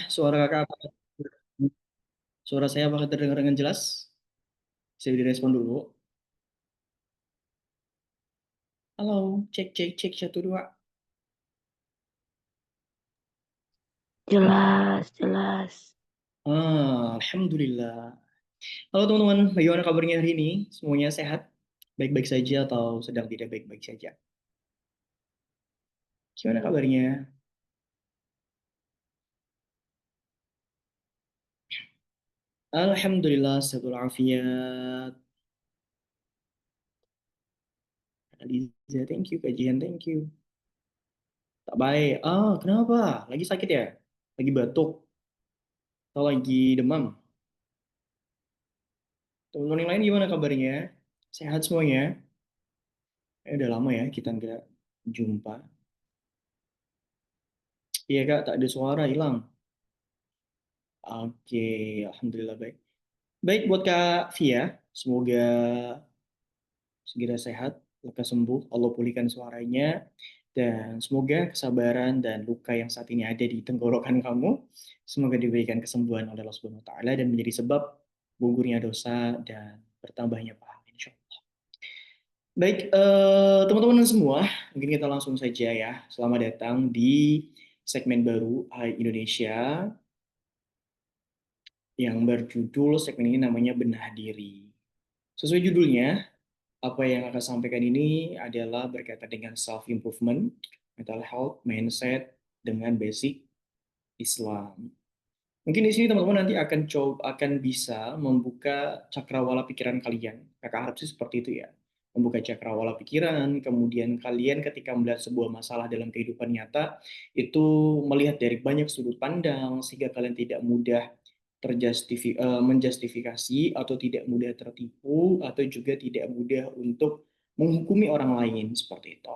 Suara kakak apa? Suara saya apakah terdengar dengan jelas? Bisa direspon dulu. Halo, cek cek cek satu dua. Jelas, jelas. Alhamdulillah. Halo teman-teman, bagaimana kabarnya hari ini? Semuanya sehat? Baik-baik saja atau sedang tidak baik-baik saja? Gimana kabarnya? Alhamdulillah, sehat walafiat. Aliza, thank you. Kajian, thank you. Tak baik. Kenapa? Lagi sakit ya? Lagi batuk? Atau lagi demam? Teman-teman yang lain gimana kabarnya? Sehat semuanya? Udah lama ya kita nggak jumpa. Iya kak, tak ada suara, hilang. Oke, alhamdulillah baik. Baik buat Kak Via, semoga segera sehat, lekas sembuh, Allah pulihkan suaranya, dan semoga kesabaran dan luka yang saat ini ada di tenggorokan kamu, semoga diberikan kesembuhan oleh Allah Subhanahu Wa Taala dan menjadi sebab gugurnya dosa dan bertambahnya pahala. Insya Allah. Baik, teman-teman semua, mungkin kita langsung saja ya. Selamat datang di segmen baru Hai Indonesia yang berjudul segmen ini namanya Benah Diri. Sesuai judulnya, apa yang akan sampaikan ini adalah berkaitan dengan self improvement, mental health, mindset dengan basic Islam. Mungkin di sini teman-teman nanti akan bisa membuka cakrawala pikiran kalian. Kakak harap sih seperti itu ya. Membuka cakrawala pikiran, kemudian kalian ketika melihat sebuah masalah dalam kehidupan nyata, itu melihat dari banyak sudut pandang, sehingga kalian tidak mudah menjustifikasi atau tidak mudah tertipu atau juga tidak mudah untuk menghukumi orang lain seperti itu.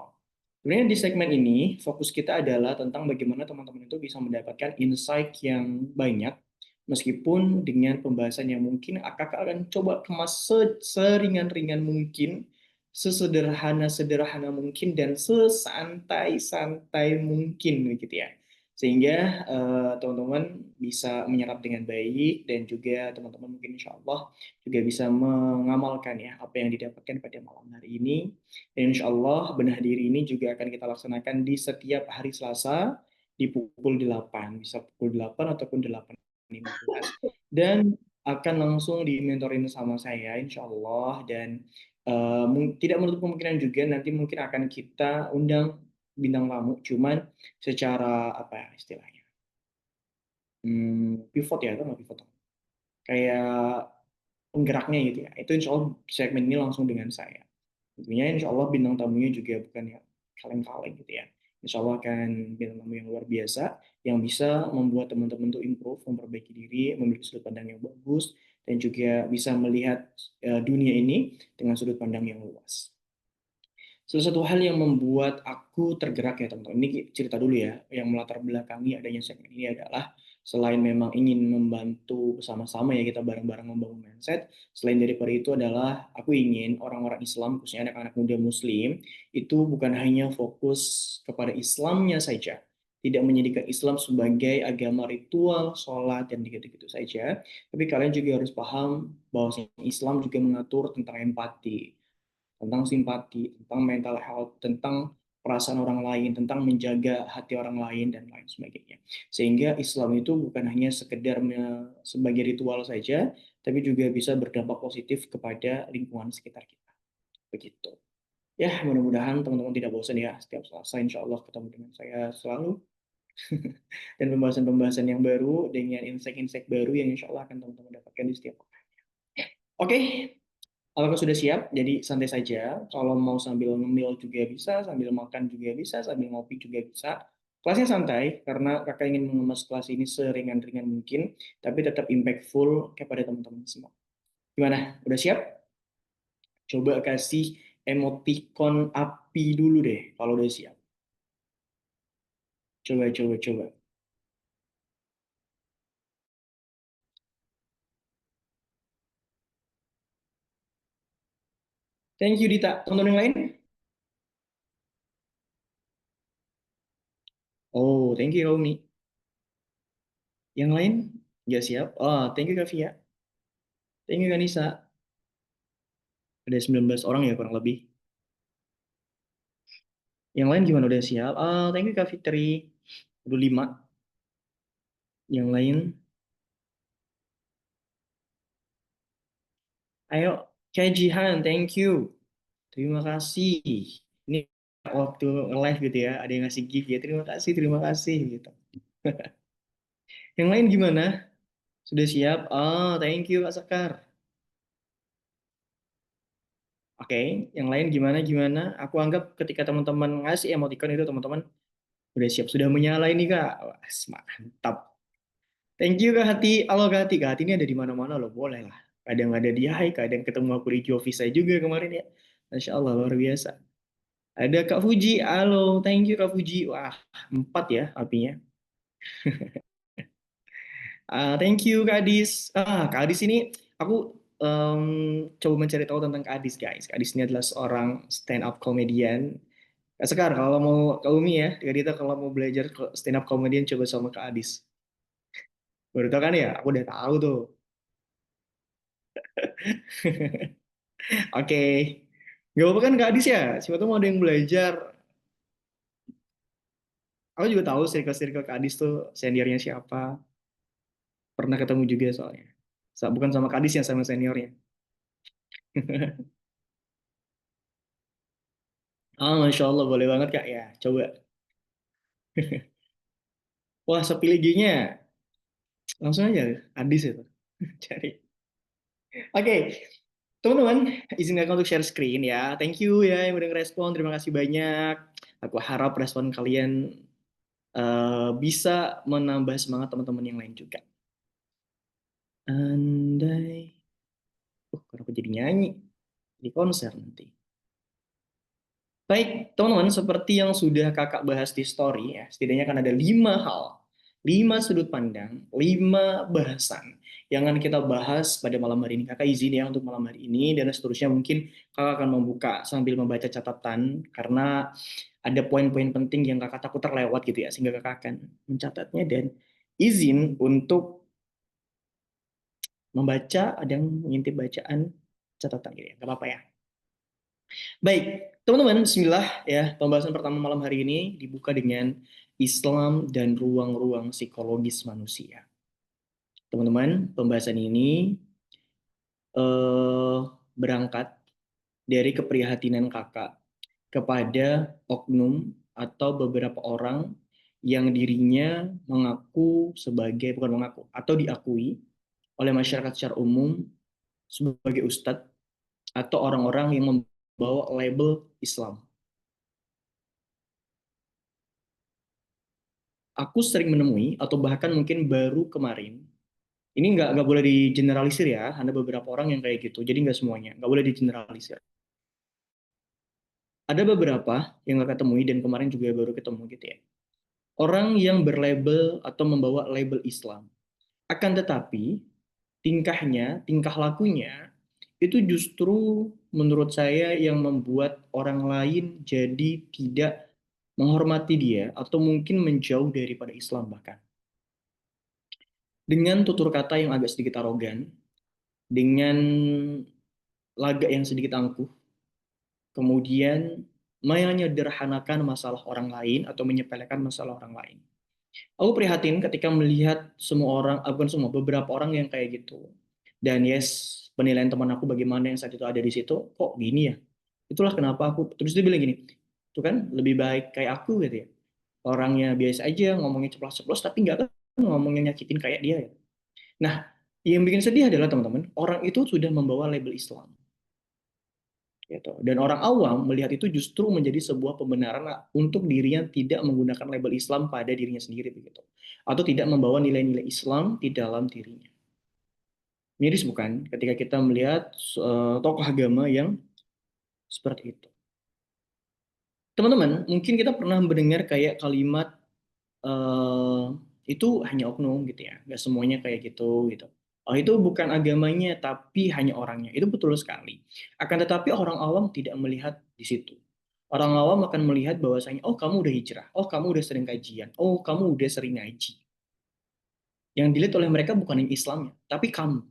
Sebenarnya di segmen ini fokus kita adalah tentang bagaimana teman-teman itu bisa mendapatkan insight yang banyak meskipun dengan pembahasan yang mungkin kakak akan coba kemas seringan-ringan mungkin, sesederhana-sederhana mungkin dan sesantai-santai mungkin begitu ya. Sehingga teman-teman bisa menyerap dengan baik dan juga teman-teman mungkin insya Allah juga bisa mengamalkan ya apa yang didapatkan pada malam hari ini. Dan insya Allah benah diri ini juga akan kita laksanakan di setiap hari Selasa di pukul 8, bisa pukul 8 ataupun 8.15. Dan akan langsung dimentorin sama saya insya Allah dan tidak menutup kemungkinan juga nanti mungkin akan kita undang bintang tamu, cuman secara apa ya istilahnya, pivot ya, atau nggak pivot, kayak penggeraknya gitu ya. Itu insya Allah segmen ini langsung dengan saya. Tentunya insya Allah bintang tamunya juga bukan yang kaleng-kaleng gitu ya. Insya Allah akan bintang tamu yang luar biasa, yang bisa membuat teman-teman tuh improve, memperbaiki diri, memiliki sudut pandang yang bagus, dan juga bisa melihat dunia ini dengan sudut pandang yang luas. Salah satu hal yang membuat aku tergerak ya teman-teman, ini cerita dulu ya, yang melatar belakangi adanya segmen ini adalah selain memang ingin membantu bersama-sama ya kita bareng-bareng membangun mindset, selain daripada itu adalah aku ingin orang-orang Islam, khususnya anak-anak muda Muslim, itu bukan hanya fokus kepada Islamnya saja, tidak menjadikan Islam sebagai agama ritual, sholat, dan gitu-gitu saja, tapi kalian juga harus paham bahwa Islam juga mengatur tentang empati, tentang simpati, tentang mental health, tentang perasaan orang lain, tentang menjaga hati orang lain, dan lain sebagainya. Sehingga Islam itu bukan hanya sekedar sebagai ritual saja, tapi juga bisa berdampak positif kepada lingkungan sekitar kita. Begitu. Ya, mudah-mudahan teman-teman tidak bosan ya. Setiap Selasa, insya Allah ketemu dengan saya selalu. Dan pembahasan-pembahasan yang baru, dengan insight-insight baru yang insya Allah akan teman-teman dapatkan di setiap hari. Oke, apakah sudah siap? Jadi santai saja. Kalau mau sambil ngemil juga bisa, sambil makan juga bisa, sambil ngopi juga bisa. Kelasnya santai karena kakak ingin mengemas kelas ini seringan-ringan mungkin, tapi tetap impactful kepada teman-teman semua. Gimana? Udah siap? Coba kasih emoticon api dulu deh kalau udah siap. Coba, coba, coba. Thank you Dita. Teman-teman yang lain? Oh, thank you Romi. Yang lain nggak siap? Oh, thank you Kak Via. Thank you Kak Nisa. Ada 19 orang ya kurang lebih. Yang lain gimana udah siap? Oh, thank you Kak Fitri. Udah 5. Yang lain, ayo Kak Jihan, thank you. Terima kasih. Ini waktu live gitu ya, ada yang ngasih gift ya. Terima kasih gitu. Yang lain gimana? Sudah siap? Oh, thank you Kak Sekar. Oke, yang lain gimana gimana? Aku anggap ketika teman-teman ngasih emoticon itu teman-teman udah siap, sudah menyala ini Kak. Wah, mantap. Thank you Kak Hati. Halo Kak Hati. Kak Hati ini ada di mana-mana loh, boleh lah. Kadang ada di Hai, kadang ketemu aku di Jovisa juga kemarin ya. Masya Allah, luar biasa. Ada Kak Fuji, halo, thank you Kak Fuji. Wah, 4 ya apinya. Thank you Kak Adis. Kak Adis ini aku coba mencari tahu tentang Kak Adis guys. Kak Adis ini adalah seorang stand up comedian. Kak Sekar, kalau mau Kak Umi ya, Kak Dita kalau mau belajar stand up comedian coba sama Kak Adis. Baru tahu kan ya? Aku udah tahu tuh. Oke. Gak apa-apa kan Kak Adis ya? Siapa tahu mau ada yang belajar. Aku juga tahu circle-circle Kak Adis tuh seniornya siapa. Pernah ketemu juga soalnya. Bukan sama Kak Adis yang sama seniornya. Masya Allah, boleh banget Kak ya. Coba. Wah, sepi liginya. Langsung aja, Adis itu. Cari. Oke, teman-teman, izinkan aku untuk share screen ya. Thank you ya yang udah ngerespon. Terima kasih banyak. Aku harap respon kalian bisa menambah semangat teman-teman yang lain juga. Andai, kenapa jadi nyanyi di konser nanti? Baik, teman-teman, seperti yang sudah kakak bahas di story ya, setidaknya kan ada 5 hal, 5 sudut pandang, 5 bahasan yang akan kita bahas pada malam hari ini. Kakak izin ya untuk malam hari ini dan seterusnya mungkin kakak akan membuka sambil membaca catatan karena ada poin-poin penting yang kakak takut terlewat gitu ya, sehingga kakak akan mencatatnya dan izin untuk membaca, ada yang mengintip bacaan catatan gitu ya, nggak apa-apa ya. Baik, teman-teman, bismillah ya. Pembahasan pertama malam hari ini dibuka dengan Islam dan ruang-ruang psikologis manusia. Teman-teman, pembahasan ini berangkat dari keprihatinan kakak kepada oknum atau beberapa orang yang dirinya mengaku sebagai, bukan mengaku, atau diakui oleh masyarakat secara umum sebagai ustadz atau orang-orang yang membawa label Islam. Aku sering menemui atau bahkan mungkin baru kemarin, ini nggak boleh digeneralisir ya, ada beberapa orang yang kayak gitu, jadi nggak semuanya, nggak boleh digeneralisir. Ada beberapa yang nggak temui dan kemarin juga baru ketemu gitu ya. Orang yang berlabel atau membawa label Islam. Akan tetapi tingkahnya, tingkah lakunya itu justru menurut saya yang membuat orang lain jadi tidak menghormati dia atau mungkin menjauh daripada Islam bahkan. Dengan tutur kata yang agak sedikit arogan, dengan lagak yang sedikit angkuh, kemudian menyederhanakan masalah orang lain atau menyepelekan masalah orang lain. Aku prihatin ketika melihat semua orang, bukan semua, beberapa orang yang kayak gitu. Dan yes, penilaian teman aku bagaimana yang saat itu ada di situ, kok gini ya? Itulah kenapa aku, terus dia bilang gini, itu kan lebih baik kayak aku gitu ya. Orangnya biasa aja, ngomongnya ceplos-ceplos, tapi nggak kan ngomongnya nyakitin kayak dia ya. Nah, yang bikin sedih adalah teman-teman, orang itu sudah membawa label Islam. Gitu. Dan orang awam melihat itu justru menjadi sebuah pembenaran untuk dirinya tidak menggunakan label Islam pada dirinya sendiri begitu. Atau tidak membawa nilai-nilai Islam di dalam dirinya. Miris bukan ketika kita melihat tokoh agama yang seperti itu. Teman-teman, mungkin kita pernah mendengar kayak kalimat eh, itu hanya oknum gitu ya, nggak semuanya kayak gitu gitu. Oh, itu bukan agamanya, tapi hanya orangnya. Itu betul sekali. Akan tetapi orang awam tidak melihat di situ. Orang awam akan melihat bahwasanya, oh kamu udah hijrah, oh kamu udah sering kajian, oh kamu udah sering ngaji. Yang dilihat oleh mereka bukan yang Islamnya, tapi kamu.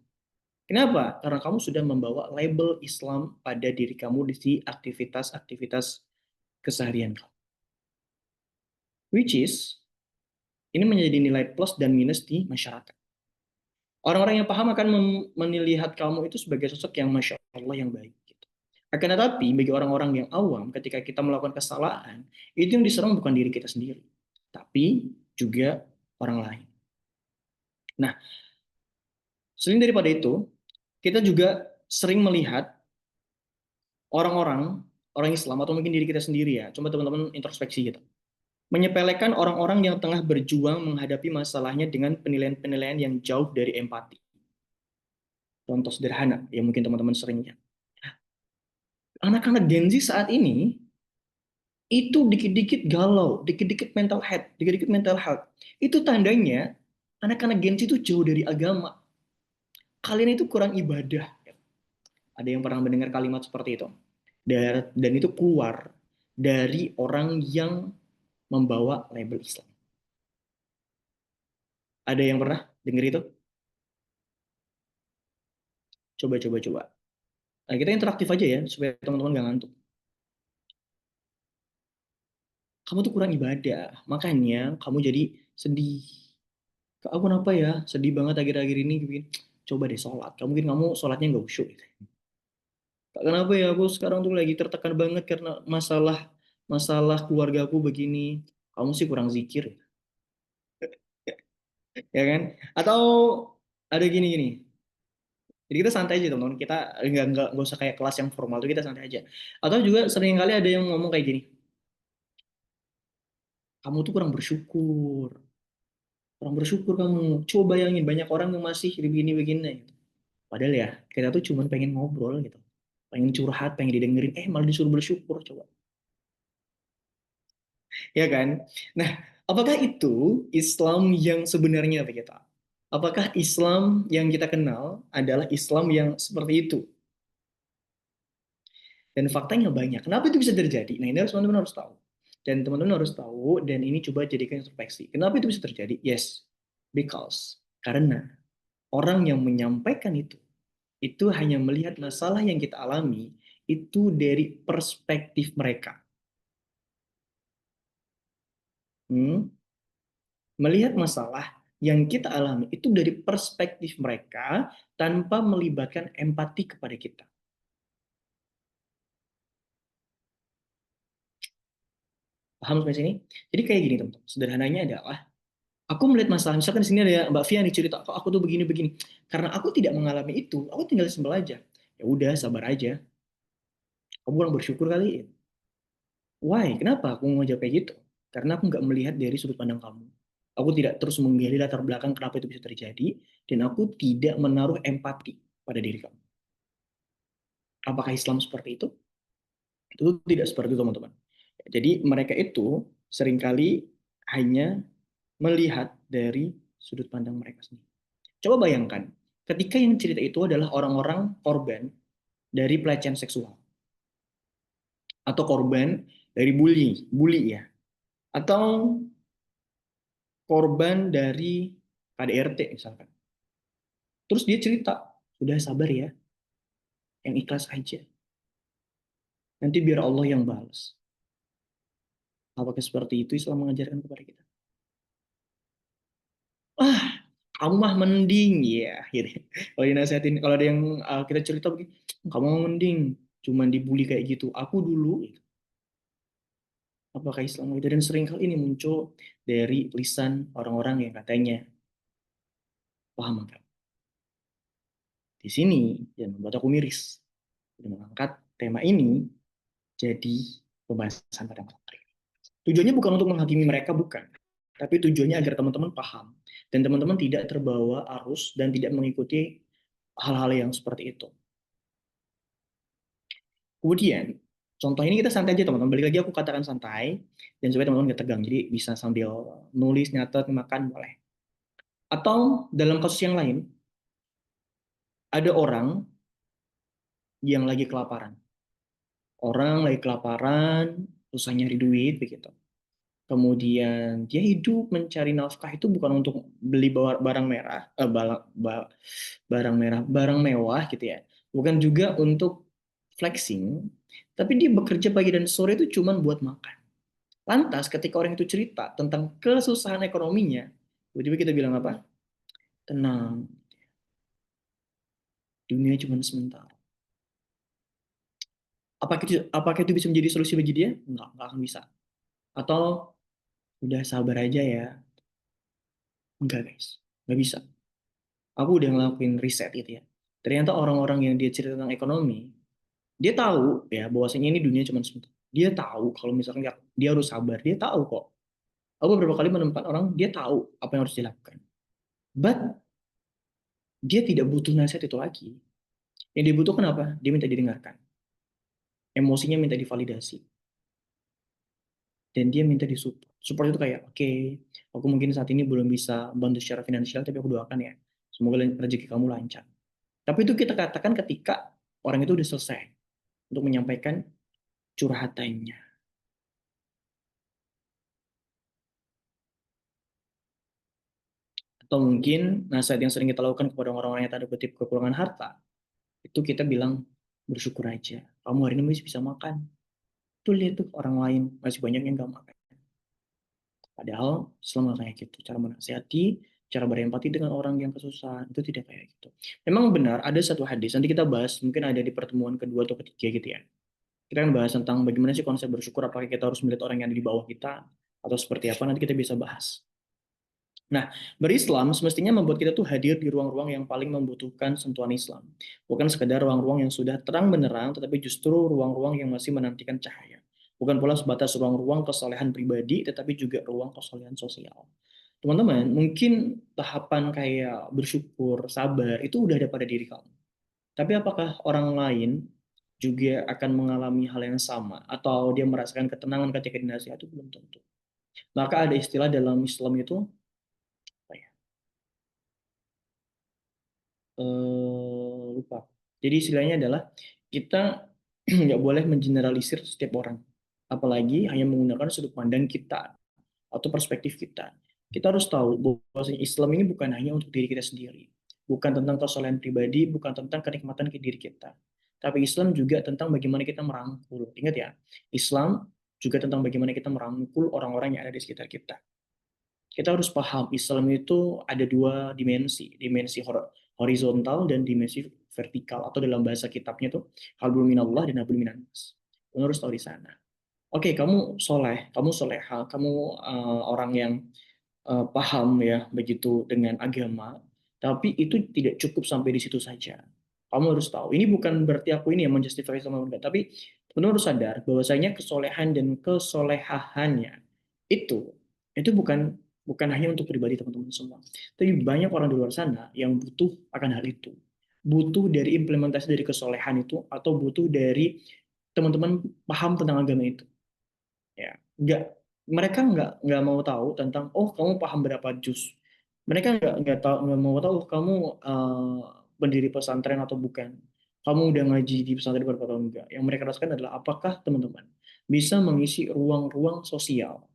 Kenapa? Karena kamu sudah membawa label Islam pada diri kamu di aktivitas-aktivitas keseharian kamu. Which is, ini menjadi nilai plus dan minus di masyarakat. Orang-orang yang paham akan melihat kamu itu sebagai sosok yang Masya Allah yang baik. Gitu. Akan tetapi, bagi orang-orang yang awam, ketika kita melakukan kesalahan, itu yang diserang bukan diri kita sendiri, tapi juga orang lain. Nah, selain daripada itu, kita juga sering melihat orang-orang, orang Islam, atau mungkin diri kita sendiri ya, coba teman-teman introspeksi gitu. Menyepelekan orang-orang yang tengah berjuang menghadapi masalahnya dengan penilaian-penilaian yang jauh dari empati. Contoh sederhana yang mungkin teman-teman seringnya. Anak-anak Gen Z saat ini itu dikit-dikit galau, dikit-dikit mental health, dikit-dikit mental health. Itu tandanya anak-anak Gen Z itu jauh dari agama. Kalian itu kurang ibadah. Ada yang pernah mendengar kalimat seperti itu? Dan itu keluar dari orang yang membawa label Islam. Ada yang pernah dengar itu? Coba, coba, coba. Nah, kita interaktif aja ya, supaya teman-teman gak ngantuk. Kamu tuh kurang ibadah, makanya kamu jadi sedih. Kak, aku kenapa ya? Sedih banget akhir-akhir ini. Coba deh sholat. Kamu sholatnya nggak khusyuk. Gitu. Kak, kenapa ya? Aku sekarang tuh lagi tertekan banget karena masalah masalah keluarga aku begini. Kamu sih kurang zikir, ya kan? Atau ada gini-gini. Jadi kita santai aja teman-teman. Kita nggak usah kayak kelas yang formal tuh kita santai aja. Atau juga sering kali ada yang ngomong kayak gini. Kamu tuh kurang bersyukur. Kurang bersyukur kamu. Coba bayangin banyak orang yang masih begini-begini. Padahal ya kita tuh cuma pengen ngobrol gitu. Pengen curhat, pengen didengerin. Malah disuruh bersyukur coba. Ya kan? Nah, apakah itu Islam yang sebenarnya Pak kita? Apakah Islam yang kita kenal adalah Islam yang seperti itu? Dan faktanya banyak. Kenapa itu bisa terjadi? Nah, ini harus teman-teman harus tahu. Dan teman-teman harus tahu, dan ini coba jadikan introspeksi. Kenapa itu bisa terjadi? Yes, because. Karena orang yang menyampaikan itu hanya melihat masalah yang kita alami, itu dari perspektif mereka. Hmm? Melihat masalah yang kita alami itu dari perspektif mereka tanpa melibatkan empati kepada kita. Paham sampai sini? Jadi kayak gini teman-teman. Sederhananya adalah aku melihat masalah, misalkan di sini ada Mbak Fia nih cerita, kok aku tuh begini-begini. Karena aku tidak mengalami itu, aku tinggal simpel aja. Ya udah, sabar aja. Kamu kurang bersyukur kali. Why? Kenapa aku mau jawab kayak gitu? Karena aku nggak melihat dari sudut pandang kamu. Aku tidak terus menggali latar belakang kenapa itu bisa terjadi, dan aku tidak menaruh empati pada diri kamu. Apakah Islam seperti itu? Itu tidak seperti itu, teman-teman. Jadi mereka itu seringkali hanya melihat dari sudut pandang mereka sendiri. Coba bayangkan, ketika yang cerita itu adalah orang-orang korban dari pelecehan seksual atau korban dari bully ya, atau korban dari KDRT misalkan. Terus dia cerita, sudah sabar ya, yang ikhlas aja. Nanti biar Allah yang balas. Apakah seperti itu Islam mengajarkan kepada kita? Ah, kamu mah mending ya, gitu. Kalau dinasihatin, kalau ada yang kita cerita begini, kamu mah mending, cuman dibully kayak gitu. Aku dulu, gitu. Apakah Islam itu? Dan sering kali ini muncul dari lisan orang-orang yang katanya paham agama. Di sini yang membuat aku miris dan mengangkat tema ini jadi pembahasan pada malam hari ini. Tujuannya bukan untuk menghakimi mereka, bukan. Tapi tujuannya agar teman-teman paham dan teman-teman tidak terbawa arus dan tidak mengikuti hal-hal yang seperti itu. Kemudian, contoh ini kita santai aja teman-teman. Balik lagi aku katakan santai dan supaya teman-teman gak tegang. Jadi bisa sambil nulis, nyatet, makan boleh. Atau dalam kasus yang lain, ada orang yang lagi kelaparan. Orang lagi kelaparan, susah nyari duit begitu. Kemudian dia hidup mencari nafkah itu bukan untuk beli barang merah, barang merah, barang mewah gitu ya. Bukan juga untuk flexing, tapi dia bekerja pagi dan sore itu cuma buat makan. Lantas ketika orang itu cerita tentang kesusahan ekonominya, tiba-tiba kita bilang apa? Tenang, dunia cuma sementara. Apakah itu bisa menjadi solusi bagi dia? Enggak akan bisa. Atau udah sabar aja ya. Enggak guys, enggak bisa. Aku udah ngelakuin riset gitu ya. Ternyata orang-orang yang dia cerita tentang ekonomi, dia tahu ya bahwasanya ini dunia cuma sebentar. Dia tahu kalau misalkan dia harus sabar, dia tahu kok. Aku beberapa kali menemukan orang, dia tahu apa yang harus dilakukan. But dia tidak butuh nasihat itu lagi. Yang dibutuhkan apa? Dia minta didengarkan. Emosinya minta divalidasi. Dan dia minta disupport. Support itu kayak, oke, aku mungkin saat ini belum bisa bantu secara finansial, tapi aku doakan ya. Semoga rezeki kamu lancar. Tapi itu kita katakan ketika orang itu udah selesai untuk menyampaikan curhatannya. Atau mungkin nasihat yang sering kita lakukan kepada orang-orang yang tanda kutip kekurangan harta, itu kita bilang bersyukur aja. Kamu hari ini masih bisa makan. Tuh lihat tuh orang lain masih banyak yang gak makan. Padahal selama kayak gitu, cara menasihati, cara berempati dengan orang yang kesusahan, itu tidak kayak gitu. Memang benar, ada satu hadis, nanti kita bahas, mungkin ada di pertemuan kedua atau ketiga gitu ya. Kita akan bahas tentang bagaimana sih konsep bersyukur, apakah kita harus melihat orang yang ada di bawah kita, atau seperti apa, nanti kita bisa bahas. Nah, berislam semestinya membuat kita tuh hadir di ruang-ruang yang paling membutuhkan sentuhan Islam. Bukan sekedar ruang-ruang yang sudah terang benderang, tetapi justru ruang-ruang yang masih menantikan cahaya. Bukan pula sebatas ruang-ruang kesolehan pribadi, tetapi juga ruang kesolehan sosial. Teman-teman, mungkin tahapan kayak bersyukur, sabar, itu udah ada pada diri kamu. Tapi apakah orang lain juga akan mengalami hal yang sama? Atau dia merasakan ketenangan ketika dinasihati? Itu belum tentu. Maka ada istilah dalam Islam itu, apa ya? Lupa. Jadi istilahnya adalah kita nggak boleh mengeneralisir setiap orang, apalagi hanya menggunakan sudut pandang kita atau perspektif kita. Kita harus tahu bahwa Islam ini bukan hanya untuk diri kita sendiri, bukan tentang kesolehan pribadi, bukan tentang kenikmatan ke diri kita, tapi Islam juga tentang bagaimana kita merangkul. Ingat ya, Islam juga tentang bagaimana kita merangkul orang-orang yang ada di sekitar kita. Kita harus paham Islam itu ada dua dimensi, dimensi horizontal dan dimensi vertikal, atau dalam bahasa kitabnya itu hablum minallah dan hablum minannas. Kamu harus tahu di sana. Oke, kamu soleh, kamu soleha, kamu orang yang paham ya begitu dengan agama, tapi itu tidak cukup sampai di situ saja. Kamu harus tahu, ini bukan berarti aku ini yang menjustifikasi sama enggak, tapi teman harus sadar bahwasanya kesolehan dan kesolehahannya itu itu bukan bukan hanya untuk pribadi teman-teman semua, tapi banyak orang di luar sana yang butuh akan hal itu, butuh dari implementasi dari kesolehan itu, atau butuh dari teman-teman paham tentang agama itu. Ya, mereka nggak mau tahu tentang, oh kamu paham berapa juz. Mereka nggak mau tahu kamu pendiri pesantren atau bukan. Kamu udah ngaji di pesantren berapa tahun enggak. Yang mereka rasakan adalah apakah teman-teman bisa mengisi ruang-ruang sosial,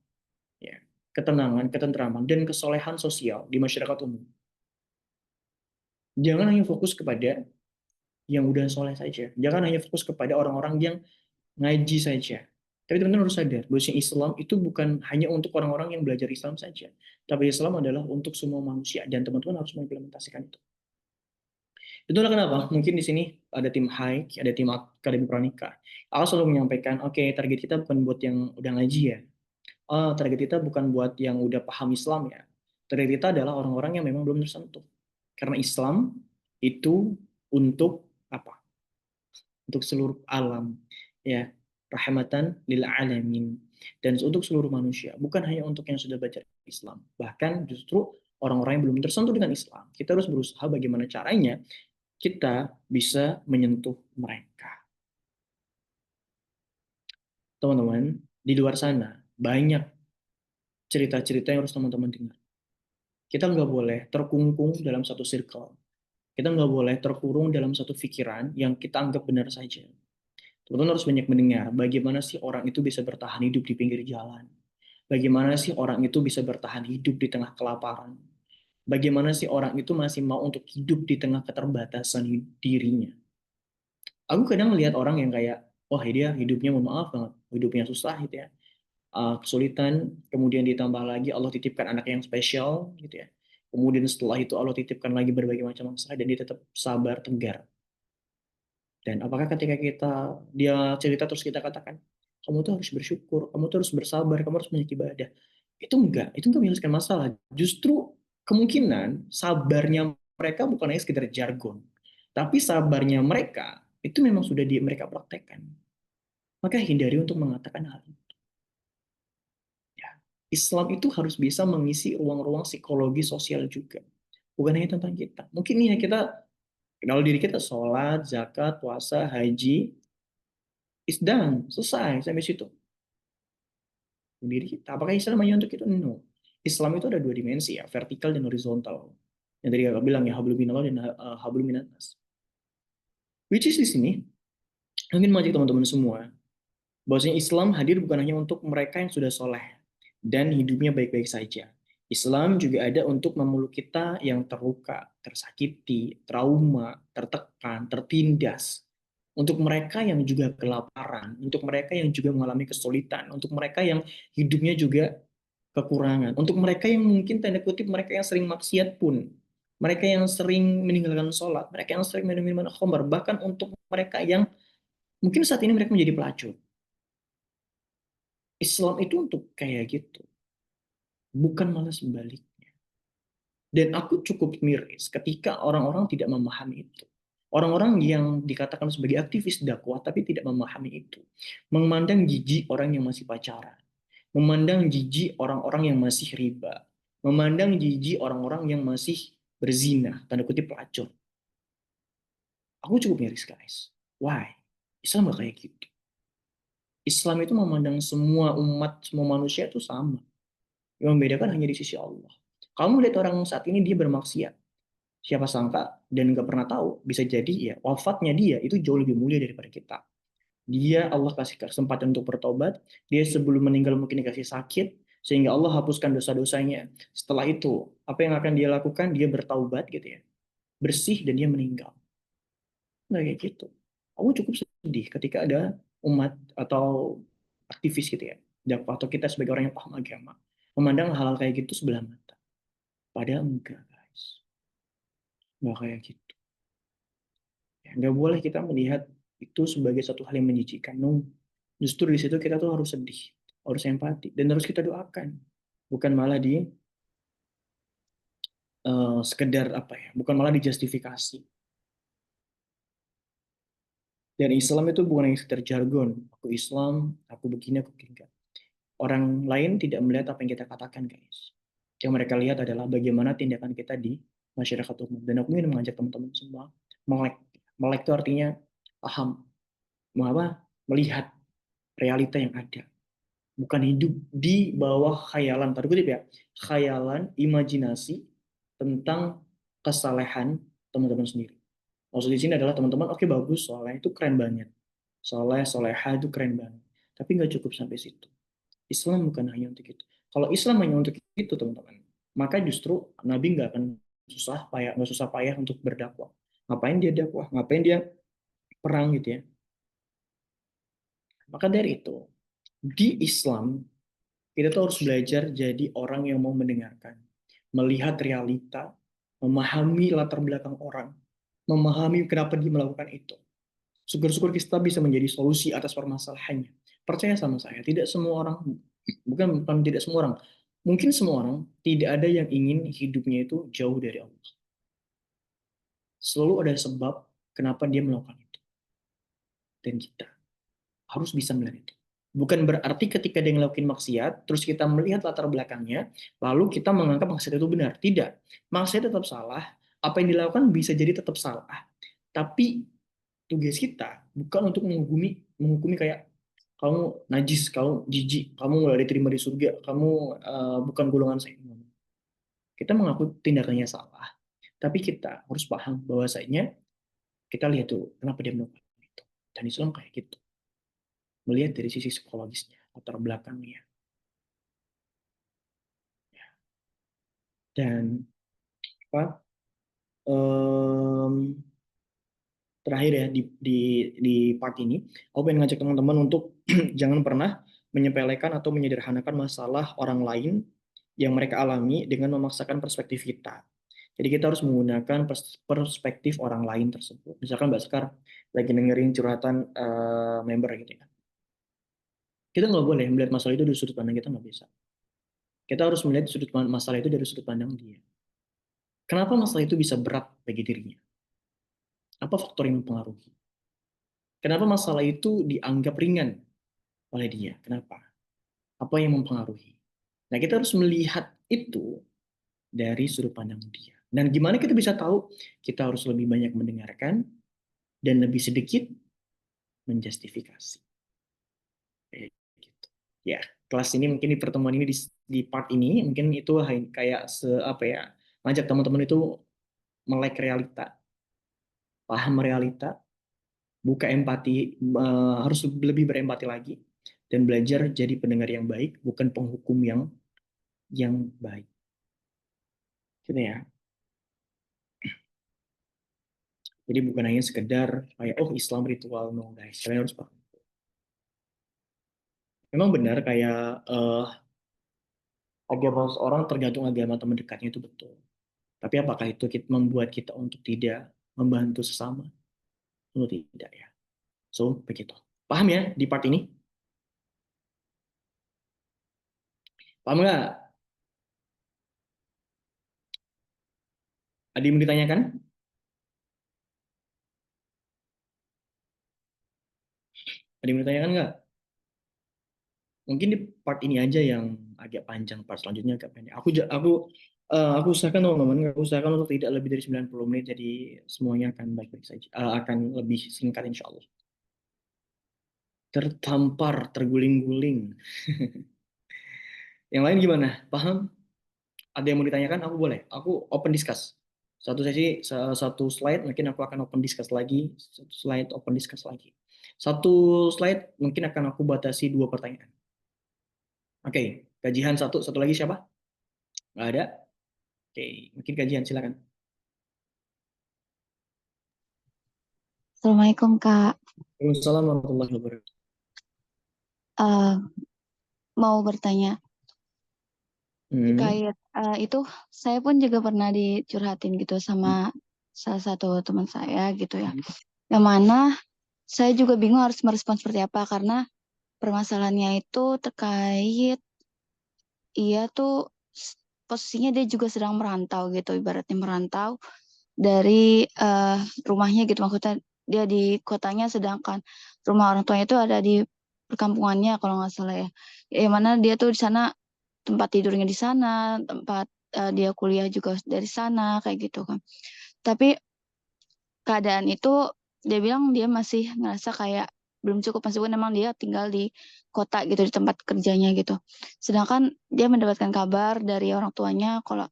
ya, ketenangan, ketentraman, dan kesolehan sosial di masyarakat umum. Jangan hanya fokus kepada yang udah soleh saja. Jangan hanya fokus kepada orang-orang yang ngaji saja. Tapi teman-teman harus sadar bahwa Islam itu bukan hanya untuk orang-orang yang belajar Islam saja. Tapi Islam adalah untuk semua manusia dan teman-teman harus mengimplementasikan itu. Itulah kenapa mungkin di sini ada tim Hike, ada tim Akademi Pranika. Aku selalu menyampaikan, oke, target kita bukan buat yang udah ngaji ya. Oh, target kita bukan buat yang udah paham Islam ya. Target kita adalah orang-orang yang memang belum tersentuh. Karena Islam itu untuk apa? Untuk seluruh alam, ya, rahmatan lil alamin, dan untuk seluruh manusia, bukan hanya untuk yang sudah belajar Islam. Bahkan justru orang-orang yang belum tersentuh dengan Islam, kita harus berusaha bagaimana caranya kita bisa menyentuh mereka. Teman-teman, di luar sana banyak cerita-cerita yang harus teman-teman dengar. Kita nggak boleh terkungkung dalam satu circle. Kita nggak boleh terkurung dalam satu pikiran yang kita anggap benar saja. Teman-teman harus banyak mendengar bagaimana sih orang itu bisa bertahan hidup di pinggir jalan. Bagaimana sih orang itu bisa bertahan hidup di tengah kelaparan? Bagaimana sih orang itu masih mau untuk hidup di tengah keterbatasan dirinya? Aku kadang melihat orang yang kayak, wah dia hidupnya mohon maaf banget, hidupnya susah gitu ya, kesulitan, kemudian ditambah lagi Allah titipkan anak yang spesial gitu ya. Kemudian setelah itu Allah titipkan lagi berbagai macam masalah dan dia tetap sabar, tegar. Dan apakah ketika dia cerita terus kita katakan, kamu tuh harus bersyukur, kamu tuh harus bersabar, kamu harus banyak ibadah. Itu enggak menyelesaikan masalah. Justru kemungkinan sabarnya mereka bukan hanya sekedar jargon, tapi sabarnya mereka itu memang sudah mereka praktekkan. Maka hindari untuk mengatakan hal itu. Ya. Islam itu harus bisa mengisi ruang-ruang psikologi sosial juga. Bukan hanya tentang kita. Mungkin ya kita kenal diri kita sholat, zakat, puasa, haji, is done, selesai sampai situ. Diri kita. Apakah Islam hanya untuk itu? No. Islam itu ada dua dimensi ya, vertikal dan horizontal. Yang tadi kakak bilang ya, hablum minallah dan hablum minanas. Which is di sini, mungkin mengajak teman-teman semua, bahwasanya Islam hadir bukan hanya untuk mereka yang sudah soleh dan hidupnya baik-baik saja. Islam juga ada untuk memeluk kita yang terluka, tersakiti, trauma, tertekan, tertindas. Untuk mereka yang juga kelaparan, untuk mereka yang juga mengalami kesulitan, untuk mereka yang hidupnya juga kekurangan, untuk mereka yang mungkin tanda kutip mereka yang sering maksiat pun, mereka yang sering meninggalkan sholat, mereka yang sering minum minuman khamar, bahkan untuk mereka yang mungkin saat ini mereka menjadi pelacur. Islam itu untuk kayak gitu, bukan malah sebaliknya. Dan aku cukup miris ketika orang-orang tidak memahami itu. Orang-orang yang dikatakan sebagai aktivis dakwah tapi tidak memahami itu. Memandang jijik orang yang masih pacaran. Memandang jijik orang-orang yang masih riba. Memandang jijik orang-orang yang masih berzina, tanda kutip pelacur. Aku cukup miris guys. Why? Islam gak kayak gitu. Islam itu memandang semua umat, semua manusia itu sama. Yang membedakan hanya di sisi Allah. Kamu lihat orang saat ini dia bermaksiat. Siapa sangka dan nggak pernah tahu bisa jadi ya wafatnya dia itu jauh lebih mulia daripada kita. Dia Allah kasih kesempatan untuk bertobat. Dia sebelum meninggal mungkin dikasih sakit sehingga Allah hapuskan dosa-dosanya. Setelah itu apa yang akan dia lakukan? Dia bertaubat gitu ya, bersih dan dia meninggal. Nah kayak gitu. Aku cukup sedih ketika ada umat atau aktivis gitu ya, dakwah atau kita sebagai orang yang paham agama memandang hal-hal kayak gitu sebelah mata. Padahal enggak guys, nggak kayak gitu. Ya, nggak boleh kita melihat itu sebagai satu hal yang menjijikkan. No. Justru di situ kita tuh harus sedih, harus empati, dan harus kita doakan. Bukan malah sekedar apa ya, bukan malah dijustifikasi. Dan Islam itu bukan yang sekedar jargon. Aku Islam, aku begini, aku begini. Orang lain tidak melihat apa yang kita katakan, guys. Yang mereka lihat adalah bagaimana tindakan kita di masyarakat umum. Dan aku ingin mengajak teman-teman semua melek. Melek itu artinya paham, melihat realita yang ada, bukan hidup di bawah khayalan, tanda kutip ya, khayalan, imajinasi tentang kesalehan teman-teman sendiri. Maksud di sini adalah teman-teman, oke bagus, soleh itu keren banget, soleh, soleha itu keren banget, tapi nggak cukup sampai situ. Islam bukan hanya untuk itu. Kalau Islam hanya untuk itu teman-teman, maka justru Nabi nggak susah payah untuk berdakwah. Ngapain dia dakwah? Ngapain dia perang gitu ya? Maka dari itu, di Islam kita tuh harus belajar jadi orang yang mau mendengarkan, melihat realita, memahami latar belakang orang, memahami kenapa dia melakukan itu. Syukur-syukur kita bisa menjadi solusi atas permasalahannya. Percaya sama saya, tidak semua orang, bukan tidak semua orang, mungkin semua orang tidak ada yang ingin hidupnya itu jauh dari Allah. Selalu ada sebab kenapa dia melakukan itu. Dan kita harus bisa melihat itu. Bukan berarti ketika dia ngelakuin maksiat, terus kita melihat latar belakangnya, lalu kita menganggap maksiat itu benar. Tidak. Maksiat tetap salah, apa yang dilakukan bisa jadi tetap salah. Tapi tugas kita bukan untuk menghukumi kayak kamu najis, kamu jijik, kamu nggak diterima di surga, kamu bukan golongan saya. Kita mengaku tindakannya salah, tapi kita harus paham bahwasanya kita lihat dulu kenapa dia melakukan itu. Dan Islam kayak gitu, melihat dari sisi psikologisnya, latar belakangnya. Dan apa em, terakhir ya di part ini, aku pengen ngajak teman-teman untuk jangan pernah menyepelekan atau menyederhanakan masalah orang lain yang mereka alami dengan memaksakan perspektif kita. Jadi kita harus menggunakan perspektif orang lain tersebut. Misalkan Mbak Sekar lagi dengerin curhatan member gitu ya. Kita nggak boleh melihat masalah itu dari sudut pandang kita, nggak bisa. Kita harus melihat sudut masalah itu dari sudut pandang dia. Kenapa masalah itu bisa berat bagi dirinya? Apa faktor yang mempengaruhi? Kenapa masalah itu dianggap ringan oleh dia? Kenapa? Apa yang mempengaruhi? Nah, kita harus melihat itu dari sudut pandang dia. Dan gimana kita bisa tahu? Kita harus lebih banyak mendengarkan dan lebih sedikit menjustifikasi. Kayak gitu. Ya, kelas ini mungkin di pertemuan ini di part ini mungkin itu kayak apa ya, ngajak teman-teman itu melek realita, paham realita, buka empati, harus lebih berempati lagi dan belajar jadi pendengar yang baik, bukan penghukum yang baik. Gitu ya. Jadi bukan hanya sekedar kayak oh Islam ritual, no guys. Kalian harus paham. Memang benar kayak agama seorang tergantung agama teman dekatnya itu betul. Tapi apakah itu membuat kita untuk tidak membantu sesama? Tentu tidak ya. So begitu. Paham ya di part ini? Paham nggak? Ada yang mau ditanyakan? Ada yang mau ditanyakan nggak? Mungkin di part ini aja yang agak panjang, part selanjutnya agak pendek. Aku usahakan teman-teman, aku usahakan untuk tidak lebih dari 90 menit, jadi semuanya akan baik-baik saja. Akan lebih singkat insya Allah. Tertampar, terguling-guling. Yang lain gimana? Paham? Ada yang mau ditanyakan? Aku boleh. Aku open discuss. Satu sesi, satu slide, mungkin aku akan open discuss lagi. Satu slide, open discuss lagi. Satu slide, mungkin akan aku batasi 2 pertanyaan. Oke, kajian satu lagi siapa? Nggak ada? Oke, mungkin kajian silakan. Assalamualaikum Kak. Waalaikumsalam warahmatullahi wabarakatuh. Eh, mau bertanya Hmm. terkait itu saya pun juga pernah dicurhatin gitu sama salah satu teman saya gitu ya. Yang mana saya juga bingung harus merespons seperti apa karena permasalahannya itu terkait ia tuh posisinya dia juga sedang merantau gitu, ibaratnya merantau dari rumahnya gitu maksudnya dia di kotanya sedangkan rumah orang tuanya itu ada di perkampungannya kalau nggak salah ya. Yang mana dia tuh di sana tempat tidurnya di sana, tempat dia kuliah juga dari sana kayak gitu kan. Tapi keadaan itu dia bilang dia masih ngerasa kayak belum cukup meskipun memang dia tinggal di kota gitu di tempat kerjanya gitu. Sedangkan dia mendapatkan kabar dari orang tuanya kalau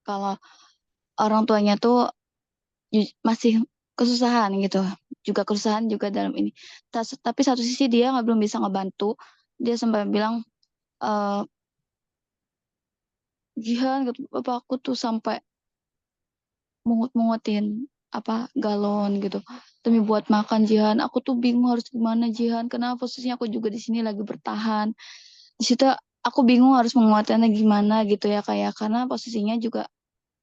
kalau orang tuanya tuh masih kesusahan gitu. Juga kesusahan juga dalam ini. Tapi satu sisi dia nggak belum bisa ngebantu. Dia sampai bilang eh Jihan gitu, bapakku tuh sampai mungut-mungutin apa galon gitu demi buat makan Jihan. Aku tuh bingung harus gimana Jihan. Kenapa posisinya aku juga di sini lagi bertahan. Di situ aku bingung harus menguatkannya gimana gitu ya kayak karena posisinya juga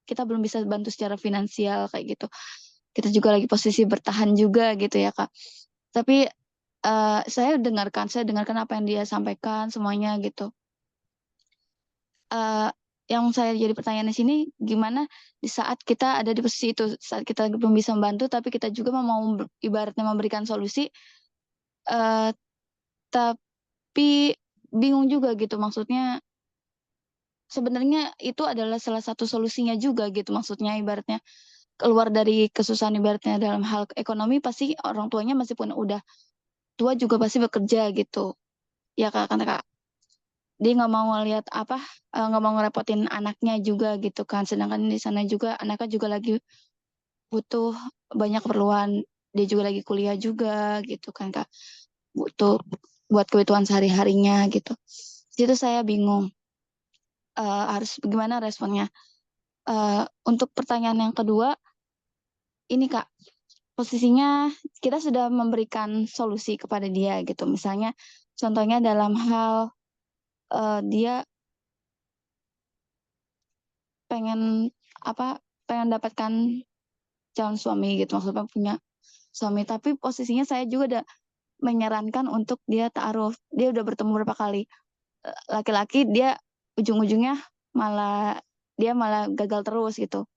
kita belum bisa bantu secara finansial kayak gitu. Kita juga lagi posisi bertahan juga gitu ya Kak. Tapi saya dengarkan apa yang dia sampaikan semuanya gitu. eh, yang saya jadi pertanyaan di sini gimana di saat kita ada di posisi itu saat kita belum bisa membantu tapi kita juga mau ibaratnya memberikan solusi eh, tapi bingung juga gitu maksudnya sebenarnya itu adalah salah satu solusinya juga gitu maksudnya ibaratnya keluar dari kesusahan ibaratnya dalam hal ekonomi pasti orang tuanya masih pun udah tua juga pasti bekerja gitu ya kak kan kak dia nggak mau ngelihat apa nggak mau ngerepotin anaknya juga gitu kan sedangkan di sana juga anaknya juga lagi butuh banyak keperluan dia juga lagi kuliah juga gitu kan kak butuh buat kebutuhan sehari harinya gitu itu saya bingung harus bagaimana responnya. Untuk pertanyaan yang kedua, ini Kak, posisinya kita sudah memberikan solusi kepada dia gitu. Misalnya contohnya dalam hal, dia pengen pengen dapatkan calon suami gitu, maksudnya punya suami, tapi posisinya saya juga udah menyarankan untuk dia ta'aruf. Dia udah bertemu berapa kali, laki-laki, dia ujung-ujungnya malah gagal terus gitu.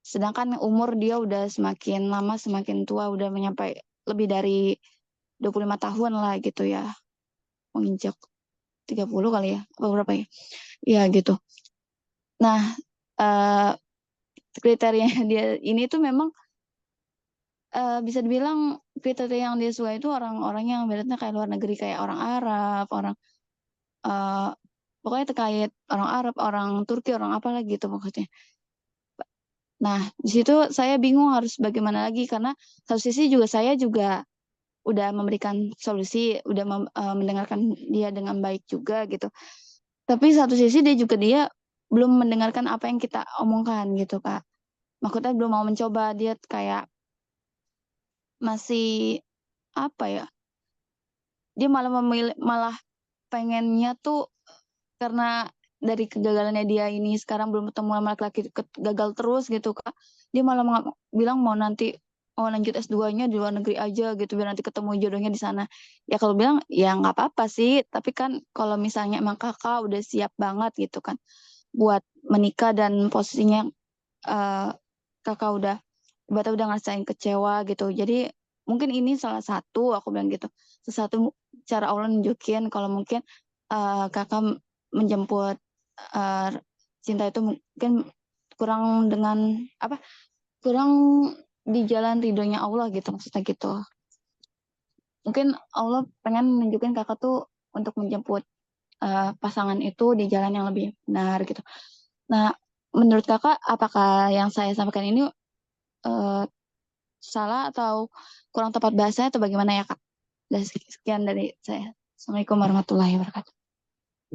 Sedangkan umur dia udah semakin lama semakin tua, udah mencapai lebih dari 25 tahun lah gitu ya, menginjak 30 kali ya, apa berapa ya? Iya gitu. Nah, eee, kriterianya dia ini tuh memang, bisa dibilang kriteria yang dia suka itu orang-orang yang ibaratnya kayak luar negeri, kayak orang Arab, eee, pokoknya terkait orang Arab, orang Turki, orang apalah gitu maksudnya. Nah, di situ saya bingung harus bagaimana lagi karena satu sisi juga saya juga udah memberikan solusi, udah mendengarkan dia dengan baik juga gitu. Tapi satu sisi dia belum mendengarkan apa yang kita omongkan gitu, Kak. Maksudnya belum mau mencoba, dia kayak masih, apa ya, dia malah pengennya tuh karena dari kegagalannya dia ini sekarang belum ketemu sama laki-laki gagal terus gitu, Kak. Dia malah bilang mau lanjut S2-nya di luar negeri aja gitu, biar nanti ketemu jodohnya di sana. Ya kalau bilang, ya nggak apa-apa sih, tapi kan kalau misalnya emang Kakak udah siap banget gitu kan, buat menikah dan posisinya, eee, Kakak udah ngerasain kecewa gitu. Jadi mungkin ini salah satu aku bilang gitu, sesuatu cara Allah nunjukin kalau mungkin, Kakak menjemput, eee, cinta itu mungkin kurang dengan kurang di jalan ridhonya Allah gitu, maksudnya gitu. Mungkin Allah pengen nunjukin Kakak tuh untuk menjemput, pasangan itu di jalan yang lebih benar gitu. Nah, menurut Kakak apakah yang saya sampaikan ini, eee, salah atau kurang tepat bahasanya atau bagaimana ya, Kak? Dan sekian dari saya. Assalamualaikum warahmatullahi wabarakatuh.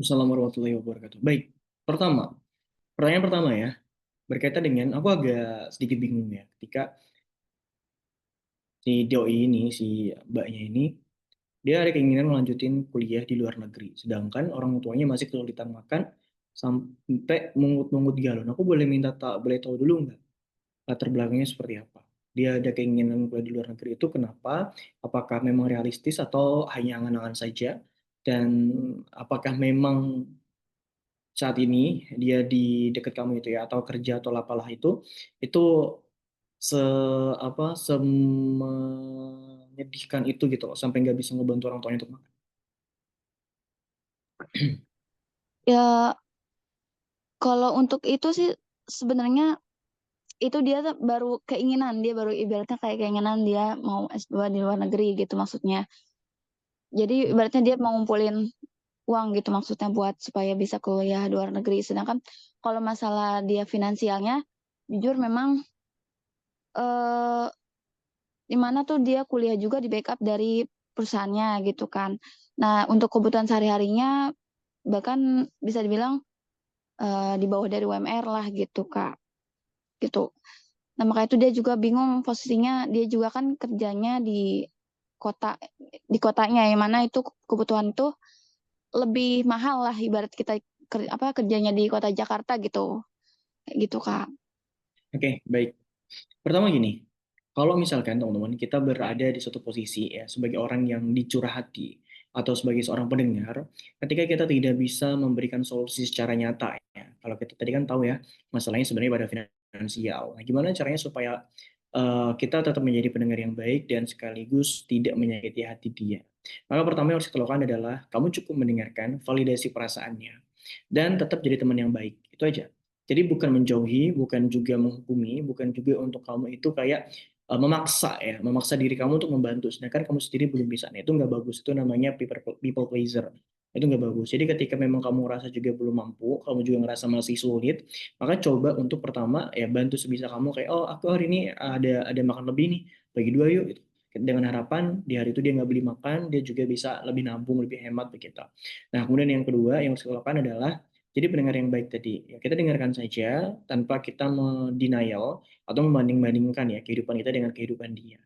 Assalamualaikum warahmatullahi wabarakatuh. Baik, pertanyaan pertama ya, berkaitan dengan aku agak sedikit bingung ya, ketika si doi ini, si mbaknya ini, dia ada keinginan melanjutin kuliah di luar negeri, sedangkan orang tuanya masih kesulitan makan sampai mungut-mungut galon. Aku boleh tahu dulu nggak latar belakangnya seperti apa? Dia ada keinginan kuliah di luar negeri itu kenapa? Apakah memang realistis atau hanya angan-angan saja? Dan apakah memang saat ini dia di dekat kamu itu ya atau kerja atau apalah itu se semenyedihkan itu gitu loh sampai nggak bisa ngebantu orang tuanya untuk makan. Ya, kalau untuk itu sih sebenarnya itu dia tuh dia baru ibaratnya kayak keinginan dia mau S2 di luar negeri gitu maksudnya. Jadi ibaratnya dia mau ngumpulin uang gitu maksudnya buat supaya bisa kuliah di luar negeri. Sedangkan kalau masalah dia finansialnya, jujur memang, eee, di mana tuh dia kuliah juga di-backup dari perusahaannya gitu kan. Nah, untuk kebutuhan sehari-harinya bahkan bisa dibilang, di bawah dari UMR lah gitu, Kak, gitu. Nah, makanya itu dia juga bingung posisinya, dia juga kan kerjanya kota di kotanya yang mana itu kebutuhan itu lebih mahal lah ibarat kita kerjanya di kota Jakarta gitu, kayak gitu, Kak. Oke, baik. Pertama gini, kalau misalkan teman-teman kita berada di suatu posisi ya sebagai orang yang dicurhati atau sebagai seorang pendengar, ketika kita tidak bisa memberikan solusi secara nyata ya. Kalau kita tadi kan tahu ya, masalahnya sebenarnya pada finansial. Nah, gimana caranya supaya kita tetap menjadi pendengar yang baik dan sekaligus tidak menyakiti hati dia. Maka pertama yang harus kita lakukan adalah kamu cukup mendengarkan, validasi perasaannya, dan tetap jadi teman yang baik. Itu aja. Jadi bukan menjauhi, bukan juga menghukumi, bukan juga untuk kamu itu kayak memaksa diri kamu untuk membantu, sedangkan kamu sendiri belum bisa. Nah, itu nggak bagus. Itu namanya people pleaser. Itu nggak bagus. Jadi ketika memang kamu merasa juga belum mampu, kamu juga ngerasa masih sulit, maka coba untuk pertama ya bantu sebisa kamu kayak oh aku hari ini ada makan lebih nih, bagi dua yuk. Gitu. Dengan harapan di hari itu dia nggak beli makan, dia juga bisa lebih nabung, lebih hemat begitu. Nah kemudian yang kedua yang harus dilakukan adalah Jadi pendengar yang baik tadi, ya kita dengarkan saja tanpa kita denial atau membanding-bandingkan ya kehidupan kita dengan kehidupan dia.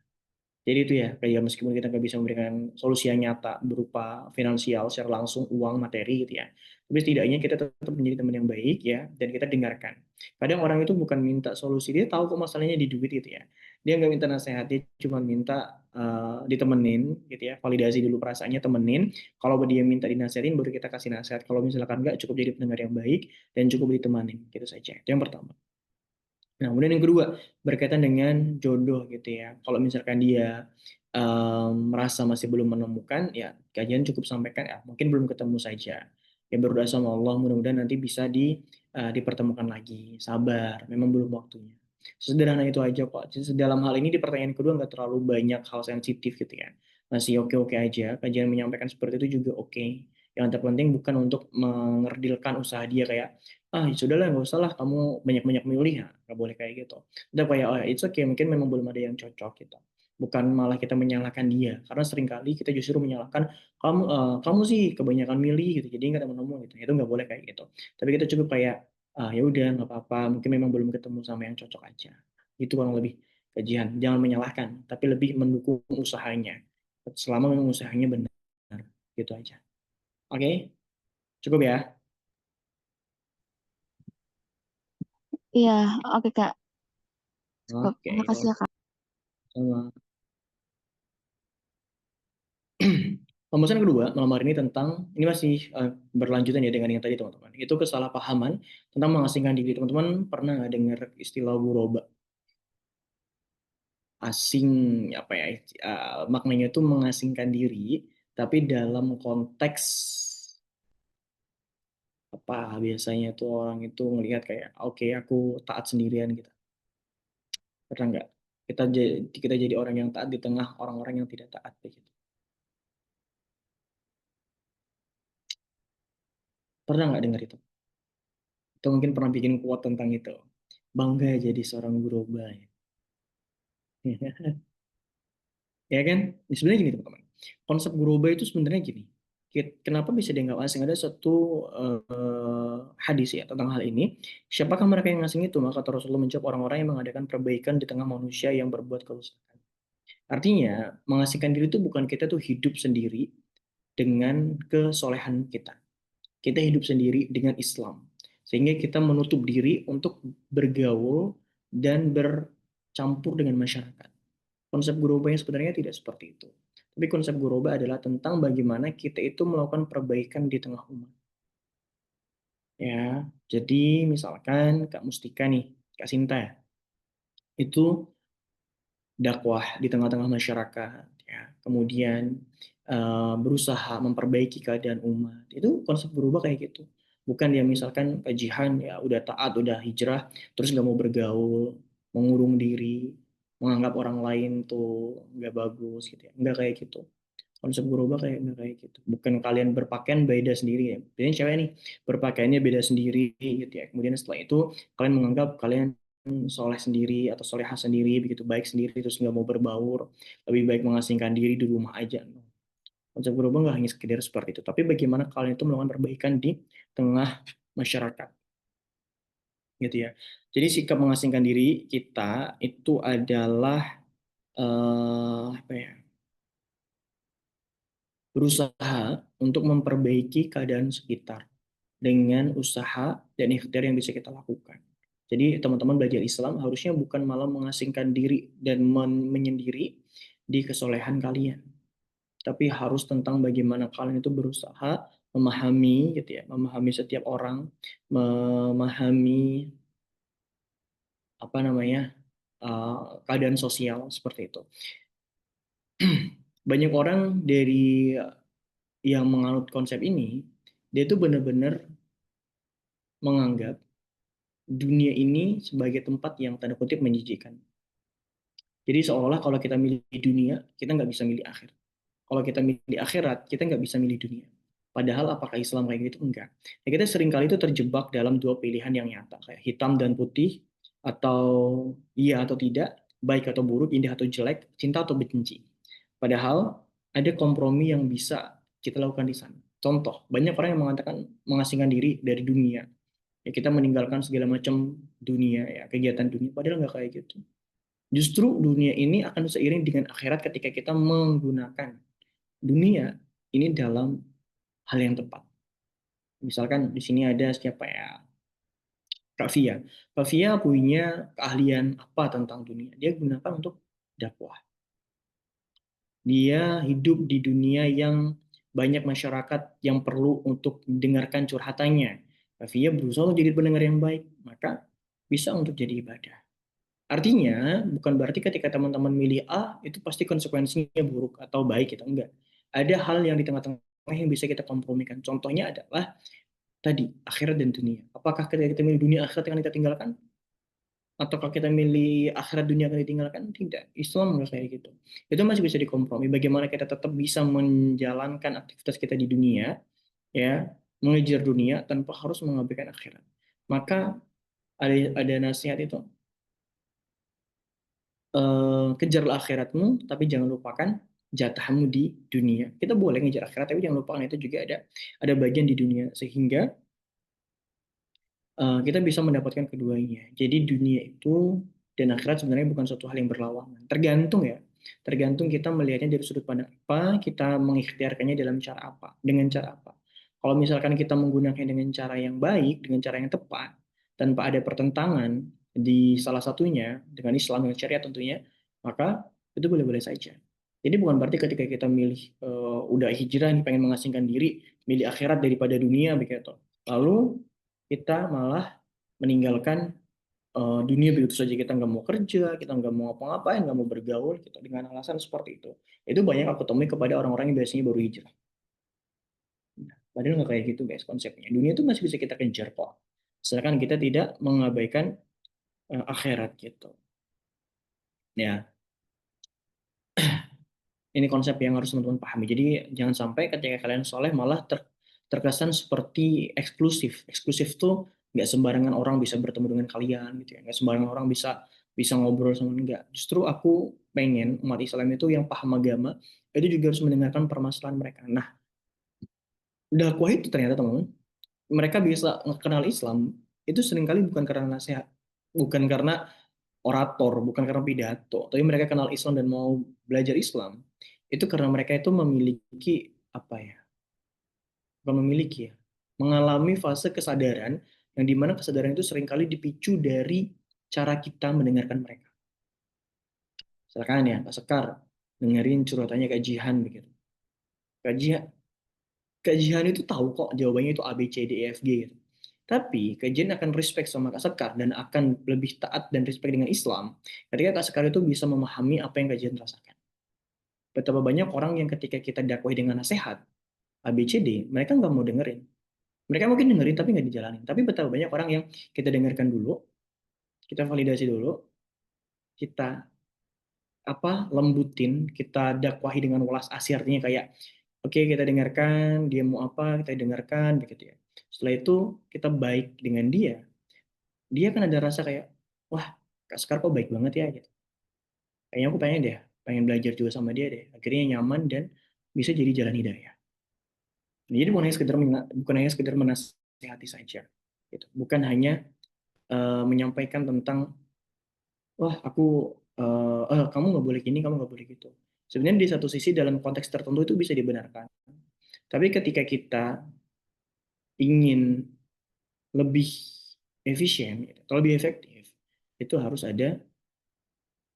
Jadi itu ya, kayak meskipun kita nggak bisa memberikan solusi yang nyata berupa finansial secara langsung, uang, materi gitu ya. Tapi setidaknya kita tetap menjadi teman yang baik ya, dan kita dengarkan. Kadang orang itu bukan minta solusi, dia tahu kok masalahnya di duit gitu ya. Dia nggak minta nasihat, dia cuma minta ditemenin gitu ya, validasi dulu perasaannya, temenin. Kalau dia minta dinasehatin, baru kita kasih nasihat. Kalau misalkan nggak, cukup jadi pendengar yang baik dan cukup ditemanin, gitu saja. Itu yang pertama. Nah, kemudian yang kedua, berkaitan dengan jodoh gitu ya. Kalau misalkan dia merasa masih belum menemukan, ya kajian cukup sampaikan, ya mungkin belum ketemu saja. Ya berdoa sama Allah, mudah-mudahan nanti bisa dipertemukan lagi. Sabar, memang belum waktunya. Sederhana itu aja kok. Jadi, dalam hal ini di pertanyaan kedua nggak terlalu banyak hal sensitif gitu ya. Masih oke-oke aja. Kajian menyampaikan seperti itu juga oke. Yang terpenting bukan untuk mengerdilkan usaha dia kayak ya sudahlah nggak usah lah kamu banyak-banyak milih ya nggak boleh kayak gitu udah kayak oh it's okay mungkin memang belum ada yang cocok gitu bukan malah kita menyalahkan dia karena seringkali kita justru menyalahkan kamu sih kebanyakan milih gitu jadi nggak nemu gitu itu nggak boleh kayak gitu tapi kita cukup kayak ya udah nggak apa-apa mungkin memang belum ketemu sama yang cocok aja itu kurang lebih kajian jangan menyalahkan tapi lebih mendukung usahanya selama memang usahanya benar gitu aja oke cukup ya Iya, oke Kak. Cukup. oke Makasih kalau ya Kak. sama Pembahasan kedua malam hari ini tentang ini masih berlanjutan ya dengan yang tadi teman-teman. Itu kesalahpahaman tentang mengasingkan diri. Teman-teman pernah nggak dengar istilah guroba? Asing apa ya? Maknanya itu mengasingkan diri, tapi dalam konteks apa? Biasanya tuh orang itu ngelihat kayak oke aku taat sendirian gitu. Pernah nggak? Kita jadi orang yang taat di tengah orang-orang yang tidak taat begitu. Pernah nggak dengar itu? Atau mungkin pernah bikin kuat tentang itu? Bangga jadi seorang guroba. Ya. Ya kan? Sebenarnya gini teman-teman. Konsep guroba itu sebenarnya gini. Kenapa bisa dianggap asing? Ada satu hadis ya tentang hal ini. Siapakah mereka yang asing itu? Maka kata Rasulullah menjawab orang-orang yang mengadakan perbaikan di tengah manusia yang berbuat kerusakan. Artinya, mengasingkan diri itu bukan kita tuh hidup sendiri dengan kesolehan kita. Kita hidup sendiri dengan Islam. Sehingga kita menutup diri untuk bergaul dan bercampur dengan masyarakat. Konsep guroba yang sebenarnya tidak seperti itu. Tapi konsep guroba adalah tentang bagaimana kita itu melakukan perbaikan di tengah umat. Ya, jadi misalkan Kak Mustika nih, Kak Sinta, itu dakwah di tengah-tengah masyarakat, ya. Kemudian berusaha memperbaiki keadaan umat. Itu konsep berubah kayak gitu. Bukan dia misalkan kajian ya udah taat, udah hijrah, terus nggak mau bergaul, mengurung diri, menganggap orang lain tuh nggak bagus gitu ya. Nggak kayak gitu. Konsep berubah kayak nggak kayak gitu. Bukan kalian berpakaian beda sendiri ya. Biasanya cewek nih berpakaiannya beda sendiri gitu ya. Kemudian setelah itu kalian menganggap kalian soleh sendiri atau solehah sendiri begitu baik sendiri terus nggak mau berbaur lebih baik mengasingkan diri di rumah aja. Konsep berubah nggak hanya sekedar seperti itu tapi bagaimana kalian itu melakukan perbaikan di tengah masyarakat gitu ya jadi sikap mengasingkan diri kita itu adalah apa ya berusaha untuk memperbaiki keadaan sekitar dengan usaha dan ikhtiar yang bisa kita lakukan. Jadi teman-teman belajar Islam harusnya bukan malah mengasingkan diri dan menyendiri di kesolehan kalian, tapi harus tentang bagaimana kalian itu berusaha memahami gitu ya, memahami setiap orang, memahami apa namanya keadaan sosial seperti itu. Banyak orang dari yang menganut konsep ini, dia itu benar-benar menganggap dunia ini sebagai tempat yang tanda kutip menjijikan. Jadi seolah-olah kalau kita milih dunia, kita nggak bisa milih akhir. Kalau kita milih akhirat, kita nggak bisa milih dunia. Padahal apakah Islam kayak gitu? Enggak. Ya, kita seringkali itu terjebak dalam dua pilihan yang nyata, kayak hitam dan putih, atau iya atau tidak, baik atau buruk, indah atau jelek, cinta atau benci. Padahal ada kompromi yang bisa kita lakukan di sana. Contoh, banyak orang yang mengatakan mengasingkan diri dari dunia. Ya kita meninggalkan segala macam dunia, ya kegiatan dunia. Padahal nggak kayak gitu. Justru dunia ini akan seiring dengan akhirat ketika kita menggunakan dunia ini dalam hal yang tepat. Misalkan di sini ada siapa ya? Kak Via. Kak Via punya keahlian apa tentang dunia? Dia gunakan untuk dakwah. Dia hidup di dunia yang banyak masyarakat yang perlu untuk mendengarkan curhatannya. Kak Via berusaha untuk jadi pendengar yang baik, maka bisa untuk jadi ibadah. Artinya, bukan berarti ketika teman-teman milih A, itu pasti konsekuensinya buruk atau baik, kita enggak. Ada hal yang di tengah-tengah yang bisa kita kompromikan. Contohnya adalah tadi, akhirat dan dunia. Apakah ketika kita milih dunia akhirat yang kita tinggalkan? Atau kalau kita milih akhirat dunia akan ditinggalkan? Tidak. Islam nggak kayak gitu. Itu masih bisa dikompromi. Bagaimana kita tetap bisa menjalankan aktivitas kita di dunia, ya, mengejar dunia tanpa harus mengabaikan akhirat. Maka ada nasihat itu, kejarlah akhiratmu, tapi jangan lupakan jatahmu di dunia. Kita boleh ngejar akhirat, tapi jangan lupakan itu juga ada bagian di dunia, sehingga kita bisa mendapatkan keduanya. Jadi dunia itu dan akhirat sebenarnya bukan suatu hal yang berlawanan. Tergantung ya, tergantung kita melihatnya dari sudut pandang apa, kita mengikhtiarkannya dalam cara apa, dengan cara apa. Kalau misalkan kita menggunakannya dengan cara yang baik, dengan cara yang tepat, tanpa ada pertentangan di salah satunya dengan Islam dan syariat tentunya, maka itu boleh-boleh saja. Jadi bukan berarti ketika kita milih udah hijrah nih pengen mengasingkan diri, milih akhirat daripada dunia begitu. Lalu kita malah meninggalkan dunia begitu saja, kita nggak mau kerja, kita nggak mau ngapa-ngapain, nggak mau bergaul gitu dengan alasan seperti itu banyak aku temui kepada orang-orang yang biasanya baru hijrah. Nah, padahal nggak kayak gitu guys konsepnya, dunia itu masih bisa kita kejar kok, sedangkan kita tidak mengabaikan akhirat gitu ya. Ini konsep yang harus teman-teman pahami. Jadi jangan sampai ketika kalian soleh malah terkesan seperti eksklusif. Eksklusif tuh nggak sembarangan orang bisa bertemu dengan kalian gitu ya. Nggak sembarangan orang bisa bisa ngobrol sama, enggak. Justru aku pengen umat Islam itu yang paham agama itu juga harus mendengarkan permasalahan mereka. Nah, dakwah itu ternyata teman-teman, mereka bisa kenal Islam itu seringkali bukan karena nasihat, bukan karena orator, bukan karena pidato, tapi mereka kenal Islam dan mau belajar Islam, itu karena mereka itu memiliki apa ya? Bukan memiliki ya, mengalami fase kesadaran yang dimana kesadaran itu seringkali dipicu dari cara kita mendengarkan mereka. Misalkan ya, Pak Sekar dengerin curhatannya Kak Jihan begitu. Kak Jihan, Kak Jihan itu tahu kok jawabannya itu A, B, C, D, E, F, G gitu. Tapi Kak Jihan akan respect sama Kak Sekar dan akan lebih taat dan respect dengan Islam ketika Kak Sekar itu bisa memahami apa yang Kak Jihan rasakan. Betapa banyak orang yang ketika kita dakwah dengan nasihat A, B, C, D, mereka nggak mau dengerin. Mereka mungkin dengerin tapi nggak dijalanin. Tapi betapa banyak orang yang kita dengarkan dulu, kita validasi dulu, kita lembutin, kita dakwahi dengan welas asih, artinya kayak oke okay, kita dengarkan dia mau apa, kita dengarkan begitu ya. Setelah itu kita baik dengan dia kan ada rasa kayak wah Kak Sekar kok baik banget ya gitu. Kayaknya aku pengen deh, pengen belajar juga sama dia deh. Akhirnya nyaman dan bisa jadi jalan hidayah. Jadi bukan hanya sekedar menasihati saja, gitu. Bukan hanya menyampaikan tentang wah aku kamu nggak boleh gini, kamu nggak boleh gitu. Sebenarnya di satu sisi dalam konteks tertentu itu bisa dibenarkan. Tapi ketika kita ingin lebih efisien gitu, atau lebih efektif, itu harus ada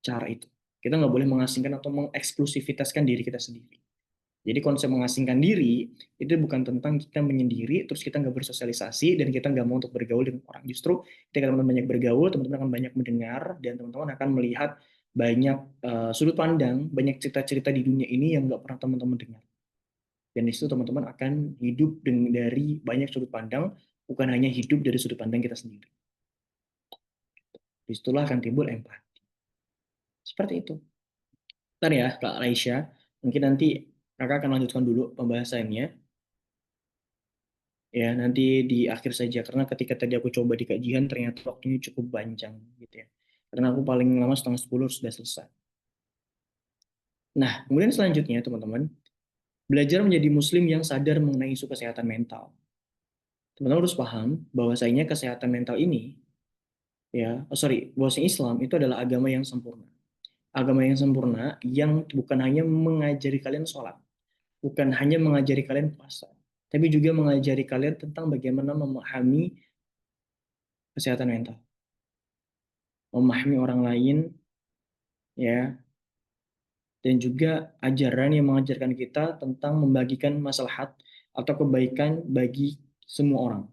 cara itu. Kita nggak boleh mengasingkan atau mengeksklusivitaskan diri kita sendiri. Jadi konsep mengasingkan diri itu bukan tentang kita menyendiri, terus kita nggak bersosialisasi dan kita nggak mau untuk bergaul dengan orang. Justru ketika teman-teman banyak bergaul, teman-teman akan banyak mendengar dan teman-teman akan melihat banyak sudut pandang, banyak cerita-cerita di dunia ini yang nggak pernah teman-teman dengar. Dan di situ teman-teman akan hidup dari banyak sudut pandang, bukan hanya hidup dari sudut pandang kita sendiri. Disitulah akan timbul empati. Seperti itu. Ntar ya, Kak Raisya, mungkin nanti kakak akan lanjutkan dulu pembahasannya. Ya, nanti di akhir saja. Karena ketika tadi aku coba di kajian, ternyata waktunya cukup panjang. Gitu ya. Karena aku paling lama setengah 10 sudah selesai. Nah, kemudian selanjutnya, teman-teman, Belajar menjadi muslim yang sadar mengenai isu kesehatan mental. Teman-teman harus paham bahwasanya kesehatan mental ini, bahwasanya Islam itu adalah agama yang sempurna. Agama yang sempurna yang bukan hanya mengajari kalian sholat, bukan hanya mengajari kalian puasa, tapi juga mengajari kalian tentang bagaimana memahami kesehatan mental, memahami orang lain, ya, dan juga ajaran yang mengajarkan kita tentang membagikan maslahat atau kebaikan bagi semua orang.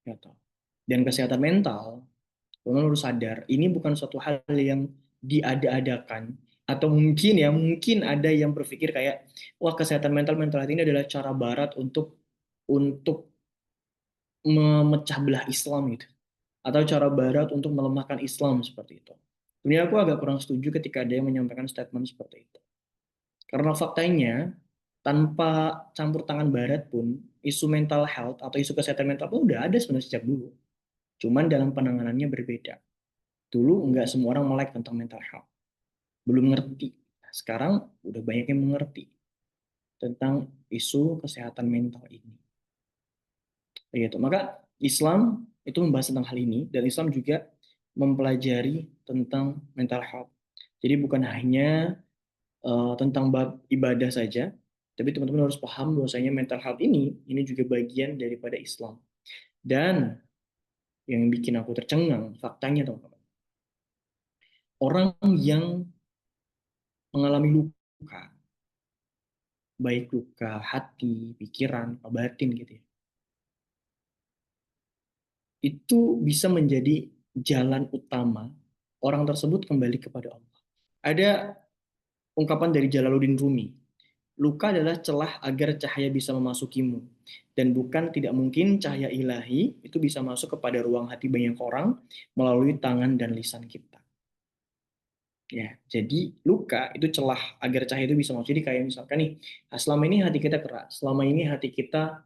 Gitu. Dan kesehatan mental, teman harus sadar, ini bukan suatu hal yang diada-adakan, atau mungkin ada yang berpikir kayak, wah kesehatan mental mental hati ini adalah cara Barat untuk memecah belah Islam gitu, atau cara Barat untuk melemahkan Islam seperti itu. Sebenarnya aku agak kurang setuju ketika ada yang menyampaikan statement seperti itu. Karena faktanya, tanpa campur tangan Barat pun, isu mental health atau isu kesehatan mental pun udah ada sebenarnya sejak dulu. Cuman dalam penanganannya berbeda. Dulu nggak semua orang melek tentang mental health. Belum ngerti. Sekarang udah banyak yang mengerti tentang isu kesehatan mental ini. Begitu. Maka Islam itu membahas tentang hal ini, dan Islam juga mempelajari tentang mental health. Jadi bukan hanya tentang bab ibadah saja, tapi teman-teman harus paham bahwasanya mental health ini juga bagian daripada Islam. Dan yang bikin aku tercengang, faktanya teman-teman, orang yang mengalami luka, baik luka hati, pikiran, batin gitu ya, itu bisa menjadi jalan utama orang tersebut kembali kepada Allah. Ada ungkapan dari Jalaluddin Rumi, luka adalah celah agar cahaya bisa memasukimu. Dan bukan tidak mungkin cahaya ilahi itu bisa masuk kepada ruang hati banyak orang melalui tangan dan lisan kita. Ya, jadi luka itu celah agar cahaya itu bisa masuk. Jadi kayak misalkan nih, selama ini hati kita keras, selama ini hati kita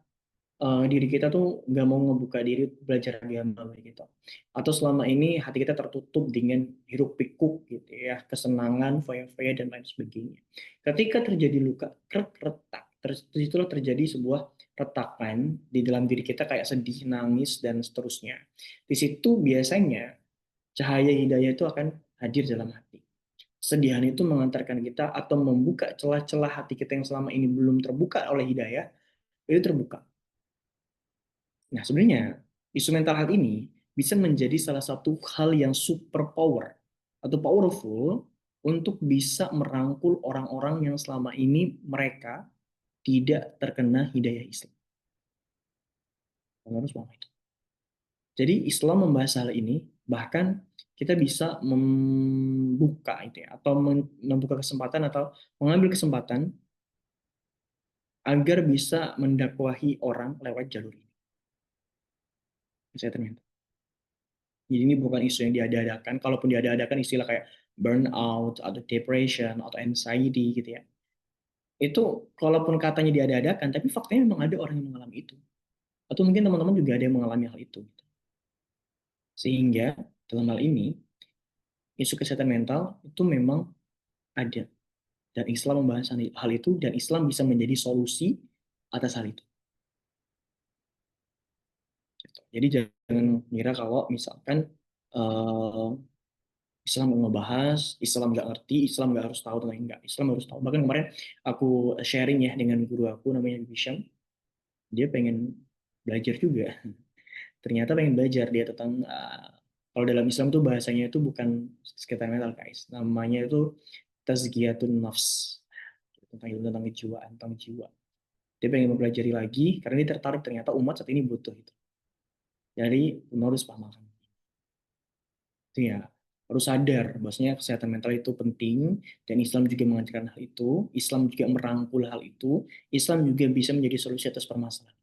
diri kita tuh nggak mau ngebuka diri belajar agama gitu. Atau selama ini hati kita tertutup dengan hiruk pikuk gitu ya, kesenangan, foya-foya dan lain sebagainya. Ketika terjadi luka, retak, disitulah terjadi sebuah retakan di dalam diri kita kayak sedih, nangis dan seterusnya. Di situ biasanya cahaya hidayah itu akan hadir dalam hati. Kesedihan itu mengantarkan kita atau membuka celah-celah hati kita yang selama ini belum terbuka oleh hidayah, itu terbuka. Nah, sebenarnya isu mental health ini bisa menjadi salah satu hal yang super power atau powerful untuk bisa merangkul orang-orang yang selama ini mereka tidak terkena hidayah Islam. Harus paham itu. Jadi Islam membahas hal ini, bahkan kita bisa membuka itu ya, atau membuka kesempatan atau mengambil kesempatan agar bisa mendakwahi orang lewat jalur ini. Saya ternyata. Jadi ini bukan isu yang diada-adakan. Kalaupun diada-adakan istilah kayak burnout atau depression atau anxiety gitu ya. Itu kalaupun katanya diada-adakan, tapi faktanya memang ada orang yang mengalami itu. Atau mungkin teman-teman juga ada yang mengalami hal itu. Sehingga dalam hal ini isu kesehatan mental itu memang ada, dan Islam membahas hal itu, dan Islam bisa menjadi solusi atas hal itu. Jadi jangan kira kalau misalkan uh, Islam mau ngebahas, Islam nggak ngerti, Islam nggak harus tahu tentang enggak. Islam harus tahu. Bahkan kemarin aku sharing ya dengan guru aku namanya Bisham, dia pengen belajar juga. Ternyata pengen belajar dia tentang kalau dalam Islam tuh bahasanya itu bukan sekitar mental guys, namanya itu tazkiyatun nafs, tentang ilmu tentang kejiwaan, tentang jiwa. Dia pengen mempelajari lagi karena dia tertarik, ternyata umat saat ini butuh itu. Jadi harus paham itu ya, harus sadar bahwasanya kesehatan mental itu penting, dan Islam juga mengajarkan hal itu, Islam juga merangkul hal itu, Islam juga bisa menjadi solusi atas permasalahan.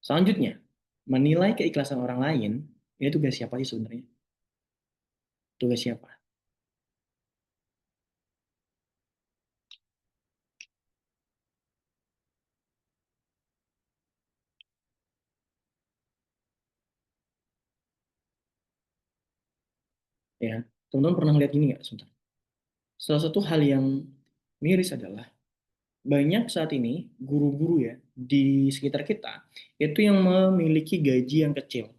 Selanjutnya, menilai keikhlasan orang lain, ini tugas siapa sih sebenarnya? Tugas siapa? Ya, teman-teman pernah lihat gini nggak? Sebentar. Salah satu hal yang miris adalah banyak saat ini guru-guru ya di sekitar kita itu yang memiliki gaji yang kecil,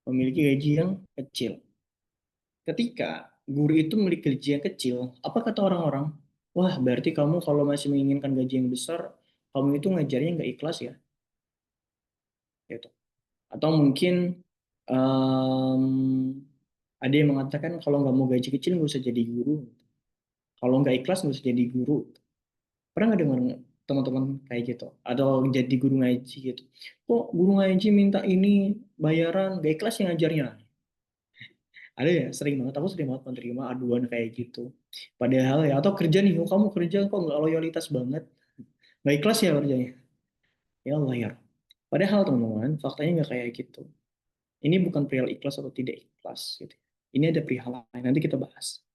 memiliki gaji yang kecil. Ketika guru itu memiliki gaji yang kecil, apa kata orang-orang? Wah, berarti kamu kalau masih menginginkan gaji yang besar, kamu itu ngajarnya nggak ikhlas ya, gitu. Atau mungkin em, ada yang mengatakan kalau nggak mau gaji kecil nggak usah jadi guru, kalau nggak ikhlas nggak usah jadi guru. Pernah nggak dengar teman-teman kayak gitu? Atau jadi guru ngaji gitu? Kok guru ngaji minta ini bayaran, gak ikhlas yang ngajarnya? Ada ya, sering banget. Aku sering banget menerima aduan kayak gitu. Padahal ya, atau kerja nih, oh, kamu kerja kok nggak loyalitas banget, nggak ikhlas ya kerjanya. Ya Allah ya. Padahal teman-teman, faktanya nggak kayak gitu. Ini bukan perihal ikhlas atau tidak ikhlas gitu. Ini ada perihal lain. Nanti kita bahas.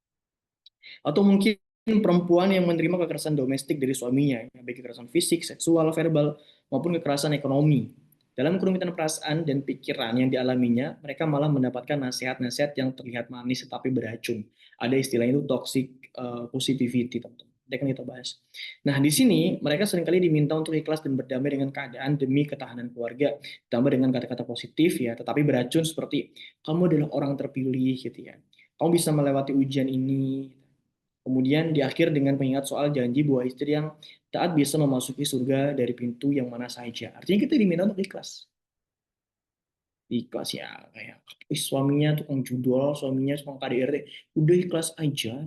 Atau mungkin perempuan yang menerima kekerasan domestik dari suaminya, ya, baik kekerasan fisik, seksual, verbal, maupun kekerasan ekonomi. Dalam kerumitan perasaan dan pikiran yang dialaminya, mereka malah mendapatkan nasihat-nasihat yang terlihat manis tetapi beracun. Ada istilahnya itu toxic positivity, teman-teman. Nanti akan kita bahas. Nah, di sini mereka seringkali diminta untuk ikhlas dan berdamai dengan keadaan demi ketahanan keluarga, ditambah dengan kata-kata positif ya, tetapi beracun seperti kamu adalah orang terpilih gitu ya. Kamu bisa melewati ujian ini, kemudian di akhir dengan mengingat soal janji buah istri yang taat bisa memasuki surga dari pintu yang mana saja. Artinya kita diminta untuk ikhlas. Ikhlas ya, kayak suaminya tukang judol, suaminya tukang KDRT, udah ikhlas aja.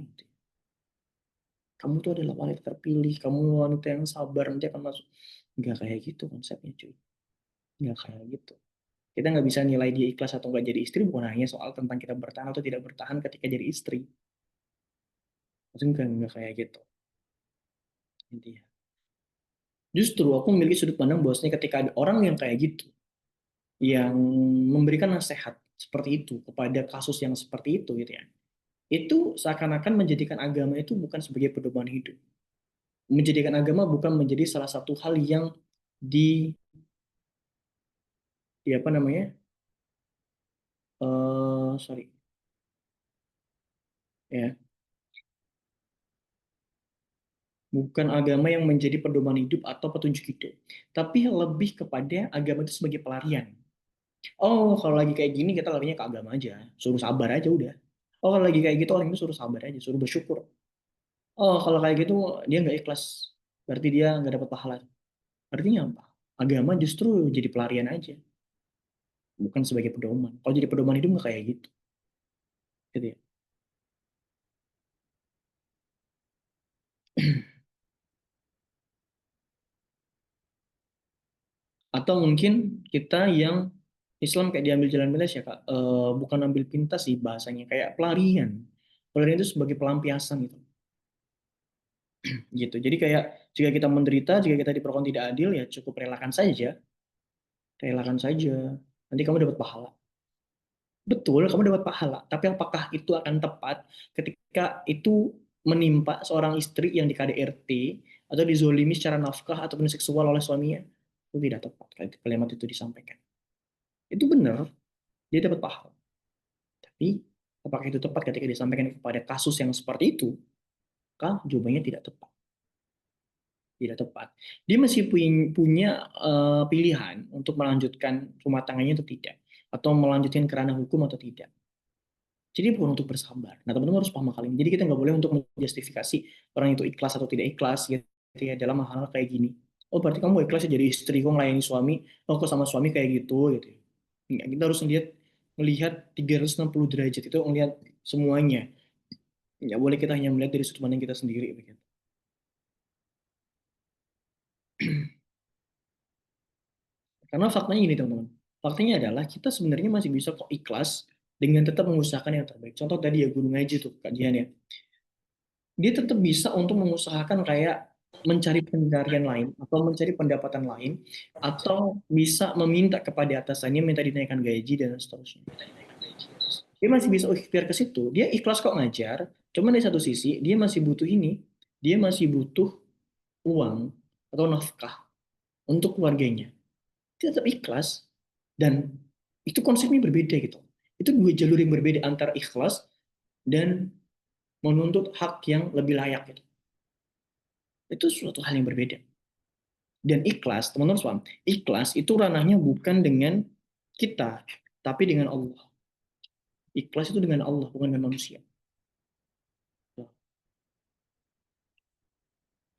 Kamu tuh adalah wanita terpilih, kamu wanita yang sabar, nanti akan masuk. Nggak kayak gitu konsepnya cuy. Nggak kayak gitu. Kita nggak bisa nilai dia ikhlas atau nggak jadi istri bukan hanya soal tentang kita bertahan atau tidak bertahan ketika jadi istri. Maksudnya nggak kayak gitu. Intinya. Justru aku memiliki sudut pandang bahwasanya ketika ada orang yang kayak gitu, yang memberikan nasihat seperti itu kepada kasus yang seperti itu gitu ya, itu seakan-akan menjadikan agama itu bukan sebagai pedoman hidup, menjadikan agama bukan menjadi salah satu hal yang di, di apa namanya, sorry ya, bukan agama yang menjadi pedoman hidup atau petunjuk hidup, tapi lebih kepada agama itu sebagai pelarian. Oh, kalau lagi kayak gini kita larinya ke agama aja, suruh sabar aja udah. Oh, kalau lagi kayak gitu orang itu suruh sabar aja, suruh bersyukur. Oh, kalau kayak gitu dia nggak ikhlas, berarti dia nggak dapat pahala. Artinya apa? Agama justru jadi pelarian aja, bukan sebagai pedoman. Kalau jadi pedoman hidup nggak kayak gitu, gitu ya. Atau mungkin kita yang Islam kayak diambil jalan pintas ya kak. Bukan ambil pintas sih bahasanya, kayak pelarian. Pelarian itu sebagai pelampiasan gitu. Gitu. Jadi kayak jika kita menderita, jika kita diperlakukan tidak adil ya cukup relakan saja, relakan saja. Nanti kamu dapat pahala. Betul, kamu dapat pahala. Tapi apakah itu akan tepat ketika itu menimpa seorang istri yang di KDRT atau dizolimi secara nafkah ataupun seksual oleh suaminya? Itu tidak tepat kalau kalimat itu disampaikan. Itu benar, dia dapat pahala. Tapi apakah itu tepat ketika disampaikan kepada kasus yang seperti itu? Maka jawabannya tidak tepat. Tidak tepat. Dia masih punya pilihan untuk melanjutkan rumah tangganya atau tidak. Atau melanjutkan ke ranah hukum atau tidak. Jadi bukan untuk bersabar. Nah, teman-teman harus paham hal ini. Jadi kita nggak boleh untuk menjustifikasi orang itu ikhlas atau tidak ikhlas gitu ya dalam hal-hal kayak gini. Oh, berarti kamu ikhlas ya jadi istri, kok melayani suami, oh kok sama suami kayak gitu ya. Enggak, kita harus melihat 360 derajat itu melihat semuanya. Nggak boleh kita hanya melihat dari sudut pandang kita sendiri begitu. Karena faktanya ini teman-teman. Faktanya adalah kita sebenarnya masih bisa kok ikhlas dengan tetap mengusahakan yang terbaik. Contoh tadi ya guru ngaji tuh kajian ya, dia tetap bisa untuk mengusahakan kayak mencari pencarian lain atau mencari pendapatan lain atau bisa meminta kepada atasannya minta dinaikkan gaji dan seterusnya. Dia masih bisa ikhtiar ke situ. Dia ikhlas kok ngajar, cuman di satu sisi dia masih butuh ini, dia masih butuh uang atau nafkah untuk keluarganya. Dia tetap ikhlas dan itu konsepnya berbeda gitu. Itu dua jalur yang berbeda antara ikhlas dan menuntut hak yang lebih layak gitu. Itu suatu hal yang berbeda. Dan ikhlas, teman-teman semua, ikhlas itu ranahnya bukan dengan kita, tapi dengan Allah. Ikhlas itu dengan Allah, bukan dengan manusia.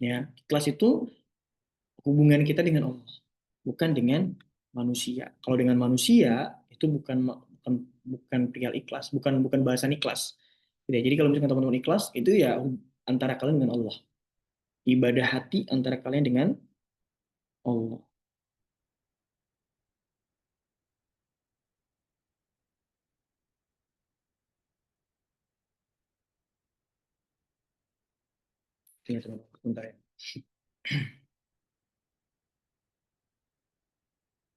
Ya, ikhlas itu hubungan kita dengan Allah, bukan dengan manusia. Kalau dengan manusia itu bukan bukan perihal ikhlas, bukan bukan bahasan ikhlas. Gitu ya. Jadi kalau misalkan teman-teman ikhlas itu ya antara kalian dengan Allah. Ibadah hati antara kalian dengan Allah. Tinggal teman-teman, bentar ya.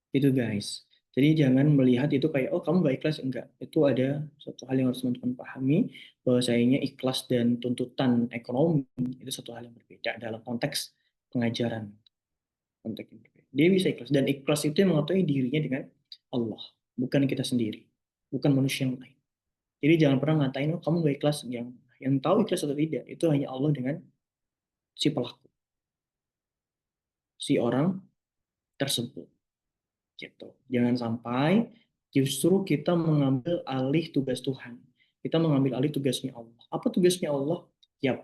Itu guys. Jadi jangan melihat itu kayak, oh kamu gak ikhlas. Enggak. Itu ada satu hal yang harus teman-teman pahami, bahwa sayangnya ikhlas dan tuntutan ekonomi itu satu hal yang berbeda dalam konteks pengajaran. Konteks yang berbeda. Dia bisa ikhlas. Dan ikhlas itu yang mengetahui dirinya dengan Allah. Bukan kita sendiri. Bukan manusia yang lain. Jadi jangan pernah ngatain, oh kamu gak ikhlas. Yang tahu ikhlas atau tidak, itu hanya Allah dengan si pelaku. Si orang tersebut. Gitu. Jangan sampai justru kita mengambil alih tugas Tuhan. Kita mengambil alih tugasnya Allah. Apa tugasnya Allah? Ya,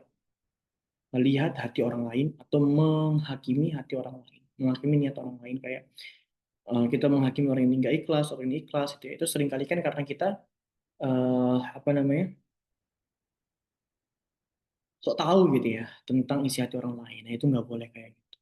melihat hati orang lain atau menghakimi hati orang lain. Menghakimi niat orang lain kayak kita menghakimi orang ini nggak ikhlas, orang ini ikhlas itu ya. Itu sering kali kan karena kita apa namanya? Sok tahu gitu ya tentang isi hati orang lain. Nah, itu nggak boleh kayak gitu.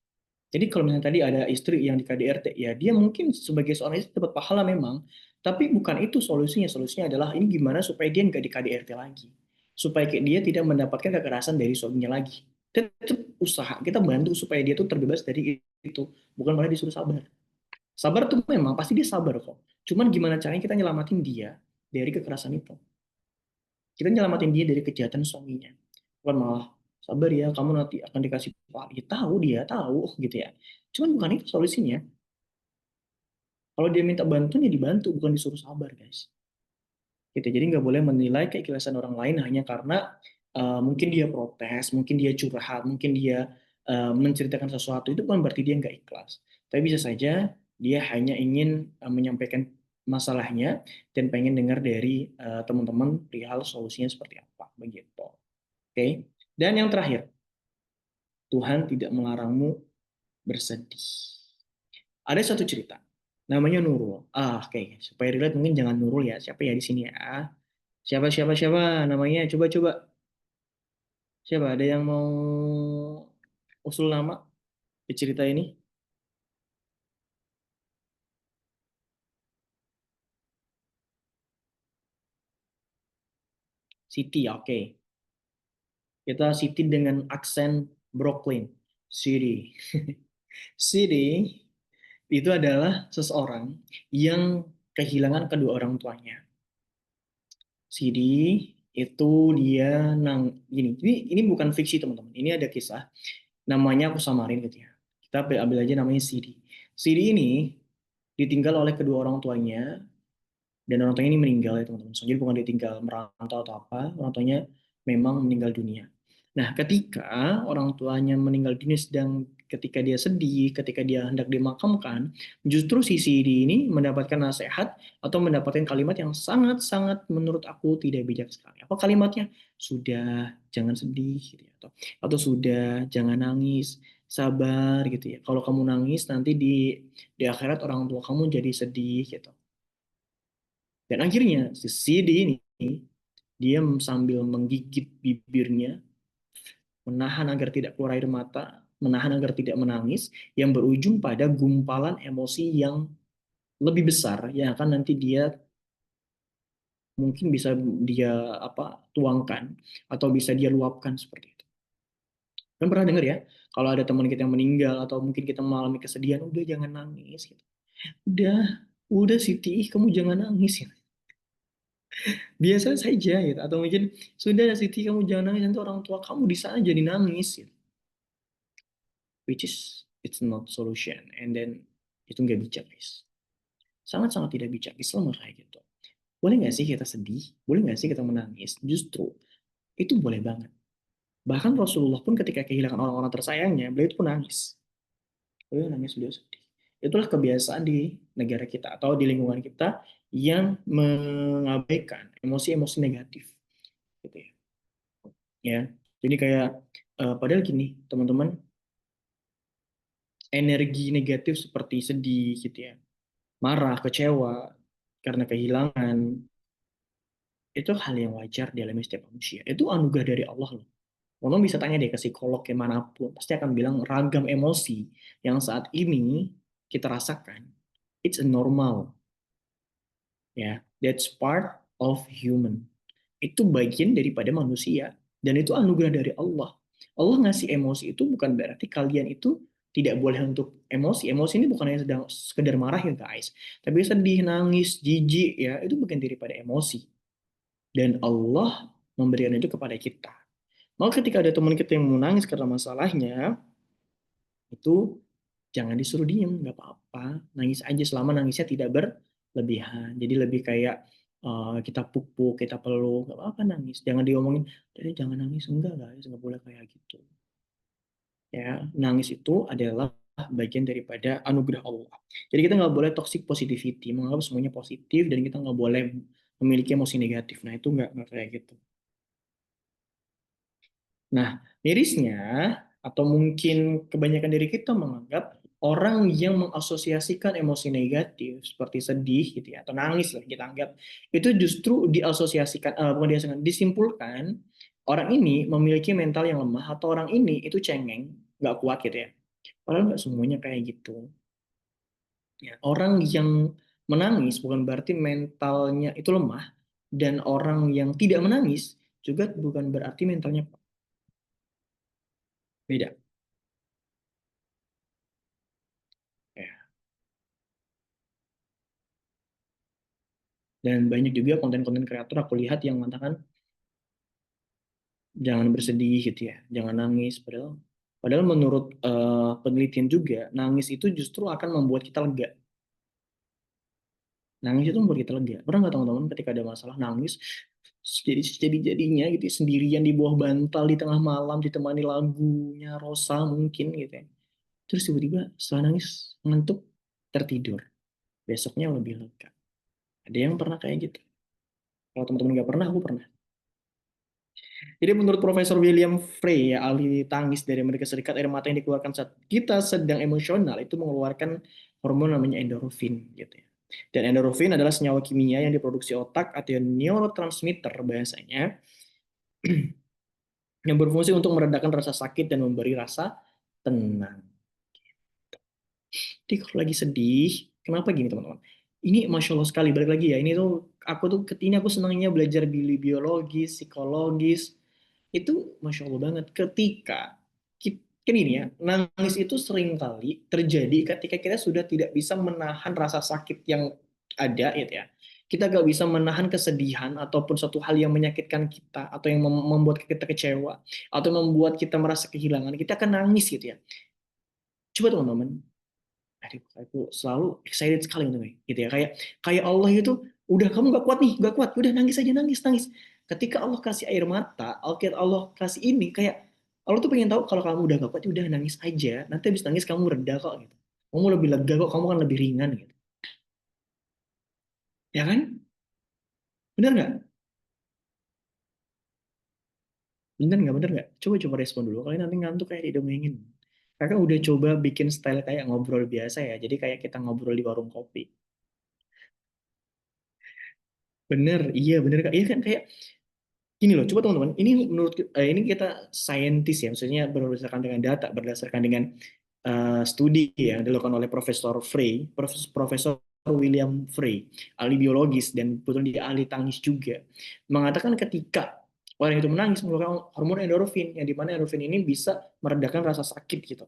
Jadi kalau misalnya tadi ada istri yang di KDRT, ya dia mungkin sebagai seorang istri dapat pahala memang, tapi bukan itu solusinya. Solusinya adalah ini gimana supaya dia nggak di KDRT lagi, supaya dia tidak mendapatkan kekerasan dari suaminya lagi. Tetap usaha kita bantu supaya dia tuh terbebas dari itu, bukan malah disuruh sabar. Sabar tuh memang pasti dia sabar kok. Cuman gimana caranya kita nyelamatin dia dari kekerasan itu? Kita nyelamatin dia dari kejahatan suaminya. Bukan malah sabar ya, kamu nanti akan dikasih pahala. Ya, tahu dia tahu gitu ya. Cuman bukan itu solusinya. Kalau dia minta bantuan ya dibantu, bukan disuruh sabar guys. Gitu. Jadi nggak boleh menilai keikhlasan orang lain hanya karena mungkin dia protes, mungkin dia curhat, mungkin dia menceritakan sesuatu, itu bukan berarti dia nggak ikhlas. Tapi bisa saja dia hanya ingin menyampaikan masalahnya dan pengen dengar dari teman-teman perihal solusinya seperti apa begitu. Oke. Dan yang terakhir, Tuhan tidak melarangmu bersedih. Ada satu cerita, namanya Nurul. Oke, supaya relate mungkin jangan Nurul ya. Siapa ya di sini ya? Siapa siapa siapa namanya? Coba coba. Siapa? Ada yang mau usul nama di cerita ini? Siti, oke. Kita Siti dengan aksen Brooklyn. Siti. Siti itu adalah seseorang yang kehilangan kedua orang tuanya. Sidi itu dia gini. Ini bukan fiksi teman-teman. Ini ada kisah. Namanya aku samarin gitu ya. Kita ambil aja namanya Sidi. Sidi ini ditinggal oleh kedua orang tuanya dan orang tuanya ini meninggal ya teman-teman. So, jadi bukan ditinggal merantau atau apa, orang tuanya memang meninggal dunia. Nah, ketika orang tuanya meninggal dunia sedang ketika dia sedih, ketika dia hendak dimakamkan, justru si Sidi ini mendapatkan nasihat atau mendapatkan kalimat yang sangat-sangat menurut aku tidak bijak sekali. Apa kalimatnya? Sudah, jangan sedih gitu ya. Atau sudah, jangan nangis, sabar gitu ya. Kalau kamu nangis nanti di akhirat orang tua kamu jadi sedih gitu. Dan akhirnya si CD ini dia sambil menggigit bibirnya, menahan agar tidak keluar air mata, menahan agar tidak menangis, yang berujung pada gumpalan emosi yang lebih besar yang akan nanti dia mungkin bisa dia apa tuangkan atau bisa dia luapkan seperti itu. Kan pernah dengar ya, kalau ada teman kita yang meninggal atau mungkin kita mengalami kesedihan, udah jangan nangis gitu. Udah Siti, kamu jangan nangis ya. Biasa saja gitu, atau mungkin sudah Siti kamu jangan nangis, nanti orang tua kamu di sana jadi nangis gitu. Which is it's not solution, and then itu nggak bijak guys, sangat sangat tidak bijak. Islam nggak kayak gitu. Boleh nggak sih kita sedih? Boleh nggak sih kita menangis? Justru itu boleh banget. Bahkan Rasulullah pun ketika kehilangan orang-orang tersayangnya, beliau itu pun nangis. Beliau nangis, beliau sedih. Itulah kebiasaan di negara kita atau di lingkungan kita yang mengabaikan emosi-emosi negatif, gitu ya. Ya, jadi kayak padahal gini, teman-teman, energi negatif seperti sedih, gitu ya, marah, kecewa karena kehilangan, itu hal yang wajar dialami setiap manusia. Itu anugerah dari Allah loh. Kamu bisa tanya deh ke psikolog yang manapun, pasti akan bilang ragam emosi yang saat ini kita rasakan, it's a normal, ya, that's part of human. Itu bagian daripada manusia dan itu anugerah dari Allah. Allah ngasih emosi itu bukan berarti kalian itu tidak boleh untuk emosi. Emosi ini bukan hanya sedang sekedar marah ya guys, tapi sedih, nangis, jijik ya, itu bagian daripada emosi. Dan Allah memberikan itu kepada kita. Maka ketika ada teman kita yang mau nangis karena masalahnya, itu jangan disuruh diem, nggak apa-apa. Nangis aja selama nangisnya tidak berlebihan. Jadi lebih kayak kita pupuk, kita peluk, nggak apa-apa nangis. Jangan diomongin, "Dede, jangan nangis." Enggak guys, nggak boleh kayak gitu. Ya, nangis itu adalah bagian daripada anugerah Allah. Jadi kita nggak boleh toxic positivity, menganggap semuanya positif dan kita nggak boleh memiliki emosi negatif. Nah itu nggak kayak gitu. Nah, mirisnya, atau mungkin kebanyakan dari kita menganggap orang yang mengasosiasikan emosi negatif seperti sedih gitu ya, atau nangis lah kita anggap, itu justru diasosiasikan, bukan diasosiasikan, disimpulkan orang ini memiliki mental yang lemah atau orang ini itu cengeng, nggak kuat gitu ya. Padahal nggak semuanya kayak gitu. Ya, orang yang menangis bukan berarti mentalnya itu lemah, dan orang yang tidak menangis juga bukan berarti mentalnya kuat. Beda. Ya. Dan banyak juga konten-konten kreator aku lihat yang mengatakan jangan bersedih gitu ya, jangan nangis. Padahal, padahal menurut penelitian juga, nangis itu justru akan membuat kita lega. Nangis itu membuat kita lega. Pernah nggak teman-teman ketika ada masalah nangis, jadi-jadinya gitu ya, sendirian di bawah bantal di tengah malam ditemani lagunya Rosa mungkin gitu ya. Terus tiba-tiba setelah nangis ngantuk tertidur. Besoknya lebih lega. Ada yang pernah kayak gitu? Kalau teman-teman nggak pernah, aku pernah. Jadi menurut Profesor William Frey, ya, ahli tangis dari Amerika Serikat, air mata yang dikeluarkan saat kita sedang emosional itu mengeluarkan hormon namanya endorfin, gitu ya. Dan endorfin adalah senyawa kimia yang diproduksi otak atau neurotransmitter bahasanya, yang berfungsi untuk meredakan rasa sakit dan memberi rasa tenang. Jadi kalau lagi sedih, kenapa gini teman-teman? Ini masya Allah sekali, balik lagi ya. Ini tuh aku tuh ini aku senangnya belajar biologis, psikologis. Itu masya Allah banget. Ketika kan ini ya, nangis itu sering kali terjadi ketika kita sudah tidak bisa menahan rasa sakit yang ada, gitu ya. Kita gak bisa menahan kesedihan ataupun suatu hal yang menyakitkan kita atau yang membuat kita kecewa atau membuat kita merasa kehilangan, kita akan nangis gitu ya. Coba teman-teman, aduh, aku selalu excited sekali untuk gitu ya, kayak kayak Allah itu udah, kamu gak kuat nih, gak kuat, udah nangis aja, nangis nangis. Ketika Allah kasih air mata, Allah kasih ini, kayak Allah tuh pengen tahu kalau kamu udah gak kuat, udah nangis aja, nanti habis nangis kamu reda kok gitu, kamu lebih lega kok, kamu kan lebih ringan gitu, ya kan? Bener nggak? Bener nggak, coba coba respon dulu, kalian nanti ngantuk kayak didongengin. Kakak udah coba bikin style kayak ngobrol biasa ya, jadi kayak kita ngobrol di warung kopi. Bener, iya bener kak, iya kan, kayak gini loh, coba teman-teman, ini menurut ini kita saintis ya, maksudnya berdasarkan dengan data, berdasarkan dengan studi yang dilakukan oleh Profesor Frey, Profesor William Frey, ahli biologis dan kebetulan dia ahli tangis juga, mengatakan ketika orang itu menangis mengeluarkan hormon endorfin, yang dimana endorfin ini bisa meredakan rasa sakit gitu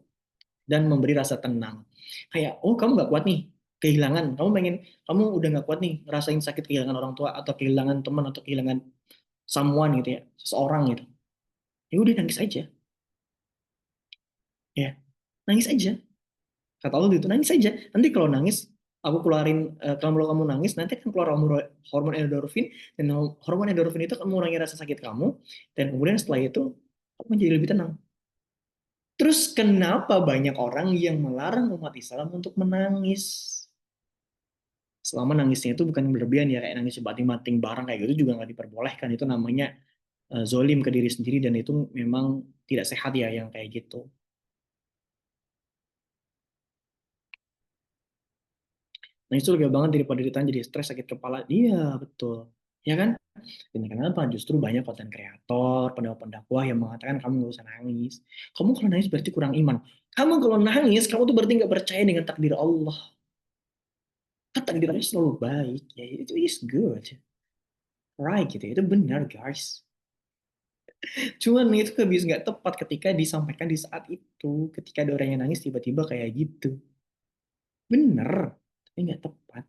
dan memberi rasa tenang. Kayak, oh kamu nggak kuat nih kehilangan, kamu udah nggak kuat nih ngerasain sakit kehilangan orang tua atau kehilangan teman atau kehilangan someone gitu ya, seseorang gitu. Ya udah nangis aja, ya nangis aja. Kata Allah gitu, nangis aja. Nanti kalau nangis aku keluarin, kalau kamu nangis nanti akan keluar hormon endorfin, dan hormon endorfin itu akan mengurangi rasa sakit kamu, dan kemudian setelah itu kamu jadi lebih tenang. Terus kenapa banyak orang yang melarang umat Islam untuk menangis? Selama nangisnya itu bukan berlebihan ya, kayak nangis banting-banting barang kayak gitu juga nggak diperbolehkan. Itu namanya zolim ke diri sendiri, dan itu memang tidak sehat ya yang kayak gitu. Nangis itu lebih banget daripada ditahan jadi stres, sakit kepala. Iya, betul. Ya kan? Dan kenapa? Justru banyak konten kreator, pendakwah yang mengatakan kamu nggak usah nangis. Kamu kalau nangis berarti kurang iman. Kamu kalau nangis, kamu tuh berarti nggak percaya dengan takdir Allah. Kan takdir Allah selalu baik. Ya, itu is good. Right gitu. Itu benar, guys. Cuman itu nggak tepat ketika disampaikan di saat itu. Ketika ada orang yang nangis tiba-tiba kayak gitu. Bener. Tapi nggak tepat.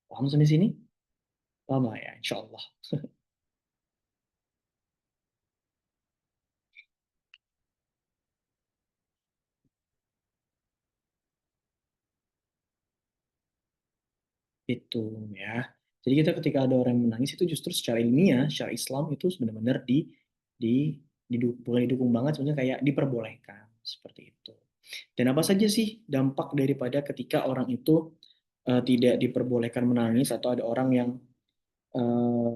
Paham sampai sini? Paham lah ya, insya Allah. Itu ya. Jadi kita ketika ada orang yang menangis itu justru secara ilmiah, secara Islam itu benar-benar di bukan didukung banget, sebenarnya kayak diperbolehkan seperti itu. Dan apa saja sih dampak daripada ketika orang itu tidak diperbolehkan menangis, atau ada orang yang eh,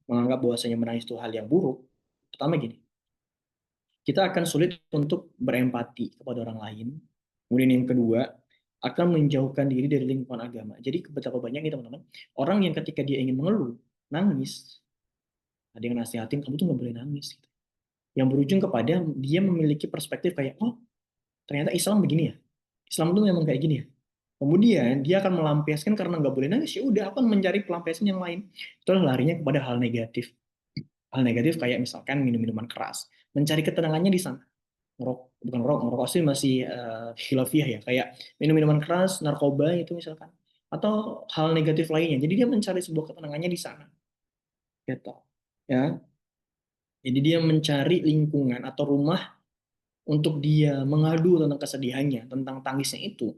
menganggap bahwasanya menangis itu hal yang buruk? Pertama gini, kita akan sulit untuk berempati kepada orang lain. Kemudian yang kedua, akan menjauhkan diri dari lingkungan agama. Jadi betapa banyak nih teman-teman, orang yang ketika dia ingin mengeluh, nangis, ada yang nasihatin, kamu tuh nggak boleh nangis. Gitu. Yang berujung kepada dia memiliki perspektif kayak, oh ternyata Islam begini ya, Islam tuh memang kayak gini ya. Kemudian dia akan melampiaskan, karena nggak boleh nangis, ya udah akan mencari pelampiasan yang lain. Itulah larinya kepada hal negatif. Hal negatif kayak misalkan minum minuman keras, mencari ketenangannya di sana. Bukan ngerokok sih masih khilafiyah ya, kayak minum minuman keras, narkoba itu misalkan, atau hal negatif lainnya. Jadi dia mencari sebuah ketenangannya di sana, gitu. Ya, jadi dia mencari lingkungan atau rumah untuk dia mengadu tentang kesedihannya, tentang tangisnya itu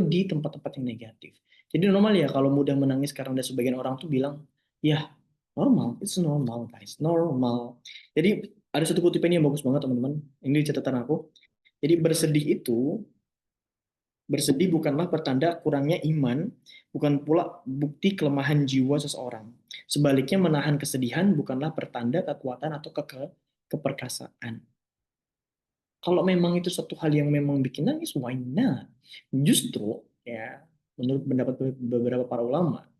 di tempat-tempat yang negatif. Jadi normal ya kalau mudah menangis, karena ada sebagian orang tuh bilang, ya normal, it's normal guys, normal. Jadi ada satu kutipan yang bagus banget teman-teman, ini di catatan aku. Jadi bersedih bukanlah pertanda kurangnya iman, bukan pula bukti kelemahan jiwa seseorang. Sebaliknya menahan kesedihan bukanlah pertanda kekuatan atau keperkasaan. Kalau memang itu suatu hal yang memang bikin nangis, why not? Justru ya, menurut pendapat beberapa para ulama,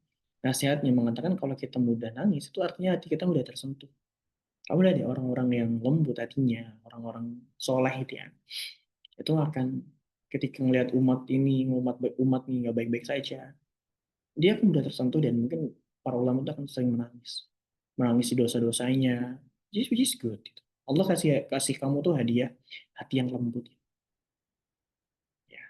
nasihatnya mengatakan kalau kita mudah nangis itu artinya hati kita mudah tersentuh. Kamu lihat ya, orang-orang yang lembut hatinya, orang-orang soleh itu ya, itu akan ketika melihat umat ini nggak baik-baik saja, dia akan mudah tersentuh, dan mungkin para ulama itu akan sering menangis di dosa-dosanya. Just which is good. Gitu. Allah kasih kasih kamu tuh hadiah hati yang lembut. Ya,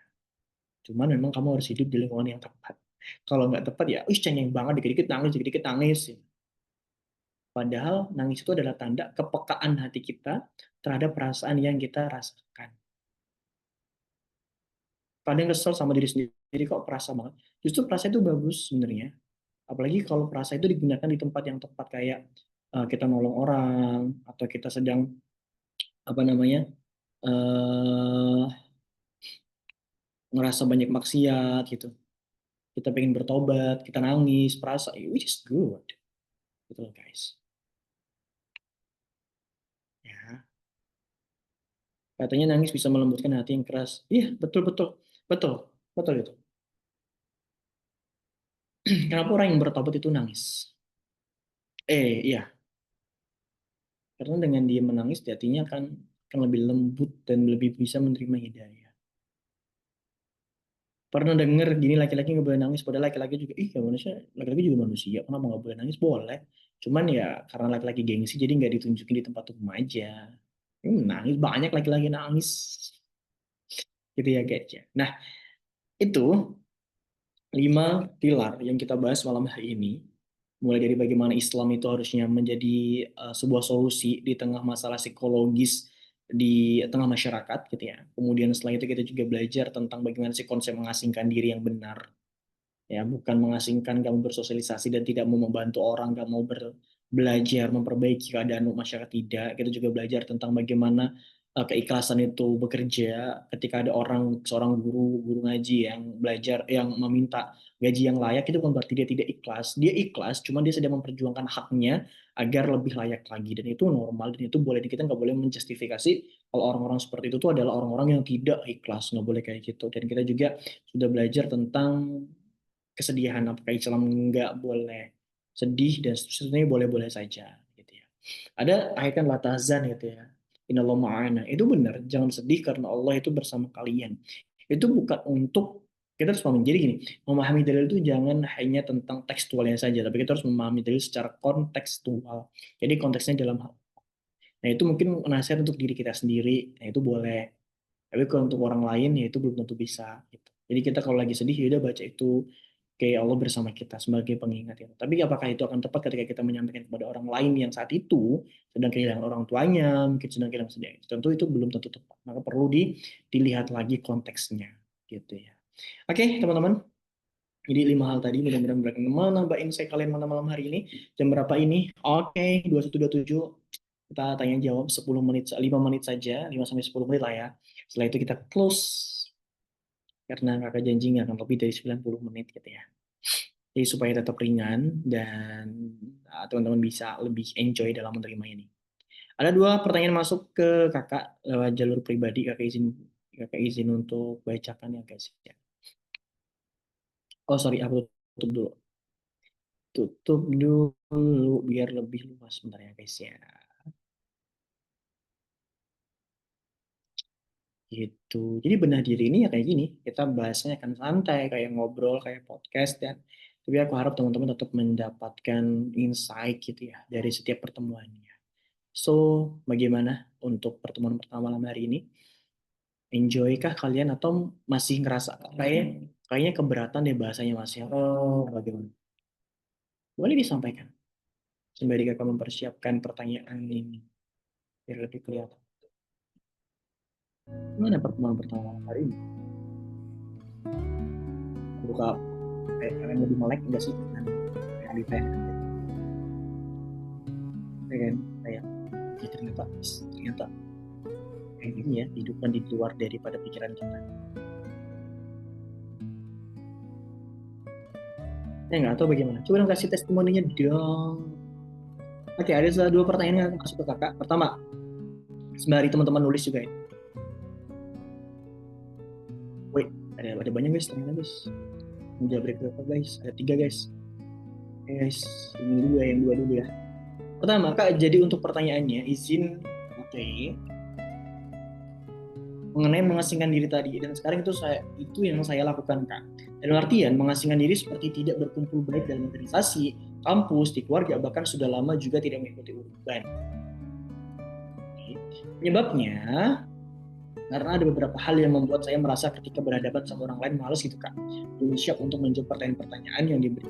cuman memang kamu harus hidup di lingkungan yang tepat. Kalau nggak tepat ya, cengeng banget, dikit-dikit nangis, dikit-dikit nangis. Padahal nangis itu adalah tanda kepekaan hati kita terhadap perasaan yang kita rasakan. Kadang kesel sama diri sendiri kok perasa banget. Justru perasa itu bagus sebenarnya. Apalagi kalau perasa itu digunakan di tempat yang tepat, kayak kita nolong orang, atau kita sedang apa namanya eh ngerasa banyak maksiat gitu. Kita pengen bertobat, kita nangis, perasa, which is good, gitu loh guys. Ya, katanya nangis bisa melembutkan hati yang keras. Iya, betul betul, betul, betul itu. Kenapa orang yang bertobat itu nangis? Iya, karena dengan dia menangis, hatinya akan lebih lembut dan lebih bisa menerima hidayah. Pernah denger gini, laki-laki nggak boleh nangis, padahal laki-laki juga, ya manusia, laki-laki juga manusia, kenapa nggak boleh nangis? Boleh. Cuman ya karena laki-laki gengsi, jadi nggak ditunjukin di tempat umum aja. Nangis, banyak laki-laki nangis. Gitu ya guys ya. Nah, itu 5 pilar yang kita bahas malam hari ini. Mulai dari bagaimana Islam itu harusnya menjadi sebuah solusi di tengah masalah psikologis di tengah masyarakat gitu ya. Kemudian setelah itu kita juga belajar tentang bagaimana sih konsep mengasingkan diri yang benar, ya bukan mengasingkan, gak mau bersosialisasi dan tidak mau membantu orang, gak mau belajar memperbaiki keadaan masyarakat, tidak. Kita juga belajar tentang bagaimana keikhlasan itu bekerja ketika ada seorang guru ngaji yang belajar, yang meminta gaji yang layak, itu bukan berarti dia ikhlas, cuma dia sedang memperjuangkan haknya agar lebih layak lagi, dan itu normal, dan itu boleh. Kita nggak boleh menjustifikasi kalau orang-orang seperti itu tuh adalah orang-orang yang tidak ikhlas, nggak boleh kayak gitu. Dan kita juga sudah belajar tentang kesedihan, apakah Islam nggak boleh sedih, dan sebenarnya boleh-boleh saja gitu ya. Ada ayat kan la tahzan gitu ya, innallaha ma'ana, itu benar, jangan sedih karena Allah itu bersama kalian. Itu bukan untuk, kita harus pahami, jadi gini, memahami dalil itu jangan hanya tentang tekstualnya saja, tapi kita harus memahami dalil secara kontekstual, jadi konteksnya dalam hal. Nah itu mungkin nasihat untuk diri kita sendiri, nah itu boleh, tapi kalau untuk orang lain ya itu belum tentu bisa gitu. Jadi kita kalau lagi sedih ya udah baca itu, kayak Allah bersama kita sebagai pengingat ya. Tapi apakah itu akan tepat ketika kita menyampaikan kepada orang lain yang saat itu sedang kehilangan orang tuanya, mungkin sedang kehilangan sedih. Tentu itu belum tentu tepat. Maka perlu dilihat lagi konteksnya gitu ya. Oke, teman-teman. Jadi 5 hal tadi mudah-mudahan menambah insight kalian malam hari ini. Jam berapa ini? Oke, 21.27. Kita tanya jawab 10 menit, 5 menit saja, 5 sampai 10 menit lah ya. Setelah itu kita close karena kakak janji nggak akan lebih dari 90 menit gitu ya. Jadi supaya tetap ringan dan teman-teman bisa lebih enjoy dalam menerima ini. Ada 2 pertanyaan masuk ke kakak lewat jalur pribadi. Kakak izin untuk bacakan ya guys. Oh sorry, aku tutup dulu. Tutup dulu biar lebih luas sebentar ya guys ya. Gitu. Jadi benah diri ini ya kayak gini. Kita bahasnya akan santai, kayak ngobrol, kayak podcast ya. Tapi aku harap teman-teman tetap mendapatkan insight gitu ya dari setiap pertemuannya. So, bagaimana untuk pertemuan pertama malam hari ini? Enjoy kah kalian atau masih ngerasa kayaknya keberatan deh bahasanya masih? Oh, bagaimana? Boleh disampaikan sembari kakak mempersiapkan pertanyaan ini biar lebih kelihatan. Gimana pertemuan pertama malam hari ini? Buka kayak kalian lebih melek enggak sih dengan realita yang ada? Ya kan? Kayak ya ternyata kayak gini ya, kehidupan di luar daripada pikiran kita. Ya nggak tahu bagaimana. Coba dong kasih testimoninya dong. Oke, ada 2 pertanyaan yang masuk ke kakak. Pertama, sembari teman-teman nulis juga ya. Wait, ada banyak guys ternyata guys. Udah break berapa guys? Ada 3 guys. Oke, guys, ini dulu ya, yang 2 dulu ya. Pertama, kak, jadi untuk pertanyaannya, izin oke, mengenai mengasingkan diri tadi, dan sekarang itu yang saya lakukan kak. Dalam artian mengasingkan diri seperti tidak berkumpul baik dalam organisasi, kampus, di keluarga, bahkan sudah lama juga tidak mengikuti urban. Penyebabnya karena ada beberapa hal yang membuat saya merasa ketika berhadapan sama orang lain males gitu kak. Belum siap untuk menjawab pertanyaan-pertanyaan yang diberi.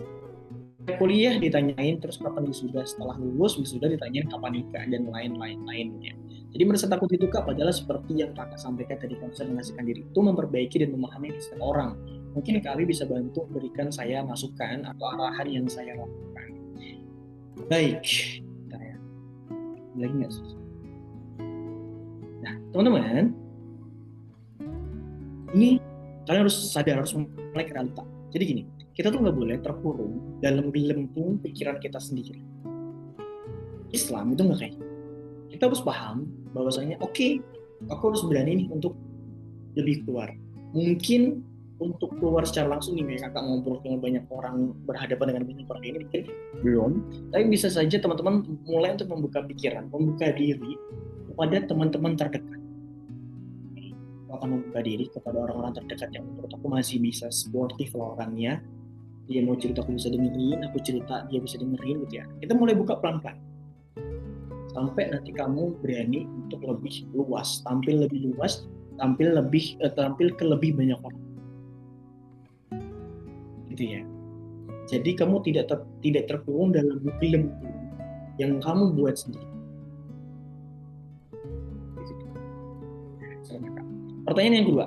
Kuliah ditanyain terus kapan wisuda, setelah lulus wisuda ditanyain kapan nikah dan lain-lain ya. Jadi merasa takut itu kak, padahal seperti yang kakak sampaikan tadi, konsep mengasingkan diri itu memperbaiki dan memahami setiap orang. Mungkin kali bisa bantu berikan saya masukan atau arahan yang saya lakukan. Baik, bentar ya. Lagi nggak sih? Nah, teman-teman, ini kalian harus sadar, harus mulai realita. Jadi gini, kita tuh nggak boleh terkurung dalam gelembung pikiran kita sendiri. Islam itu nggak kayak gitu. Kita harus paham bahwasanya oke, aku harus berani nih untuk lebih keluar. Mungkin untuk keluar secara langsung nih, kakak ngobrol dengan banyak orang, berhadapan dengan banyak orang ini mungkin belum, tapi bisa saja teman-teman mulai untuk membuka pikiran, membuka diri kepada teman-teman terdekat. Aku akan membuka diri kepada orang-orang terdekat yang menurut aku masih bisa sportif lah orangnya. Dia mau cerita aku bisa dengerin, aku cerita dia bisa dengerin gitu ya. Kita mulai buka pelan-pelan sampai nanti kamu berani untuk lebih luas, tampil lebih luas, tampil ke lebih banyak orang, gitu ya. Jadi kamu tidak terkurung dalam film yang kamu buat sendiri. Gitu. Pertanyaan yang kedua,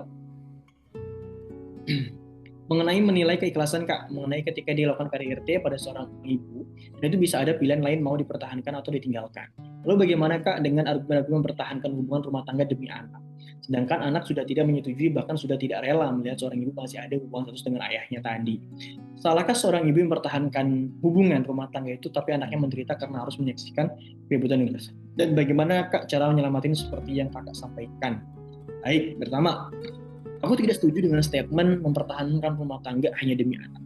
mengenai menilai keikhlasan Kak, mengenai ketika dia lakukan KDRT pada seorang ibu, dan itu bisa ada pilihan lain mau dipertahankan atau ditinggalkan. Lalu bagaimana Kak dengan argumen-argumen mempertahankan hubungan rumah tangga demi anak? Sedangkan anak sudah tidak menyetujui, bahkan sudah tidak rela melihat seorang ibu masih ada hubungan status dengan ayahnya tadi. Salahkah seorang ibu yang mempertahankan hubungan rumah tangga itu, tapi anaknya menderita karena harus menyaksikan keributan ini? Dan bagaimana Kak cara menyelamatin seperti yang Kakak sampaikan? Baik, pertama, aku tidak setuju dengan statement mempertahankan rumah tangga hanya demi anak.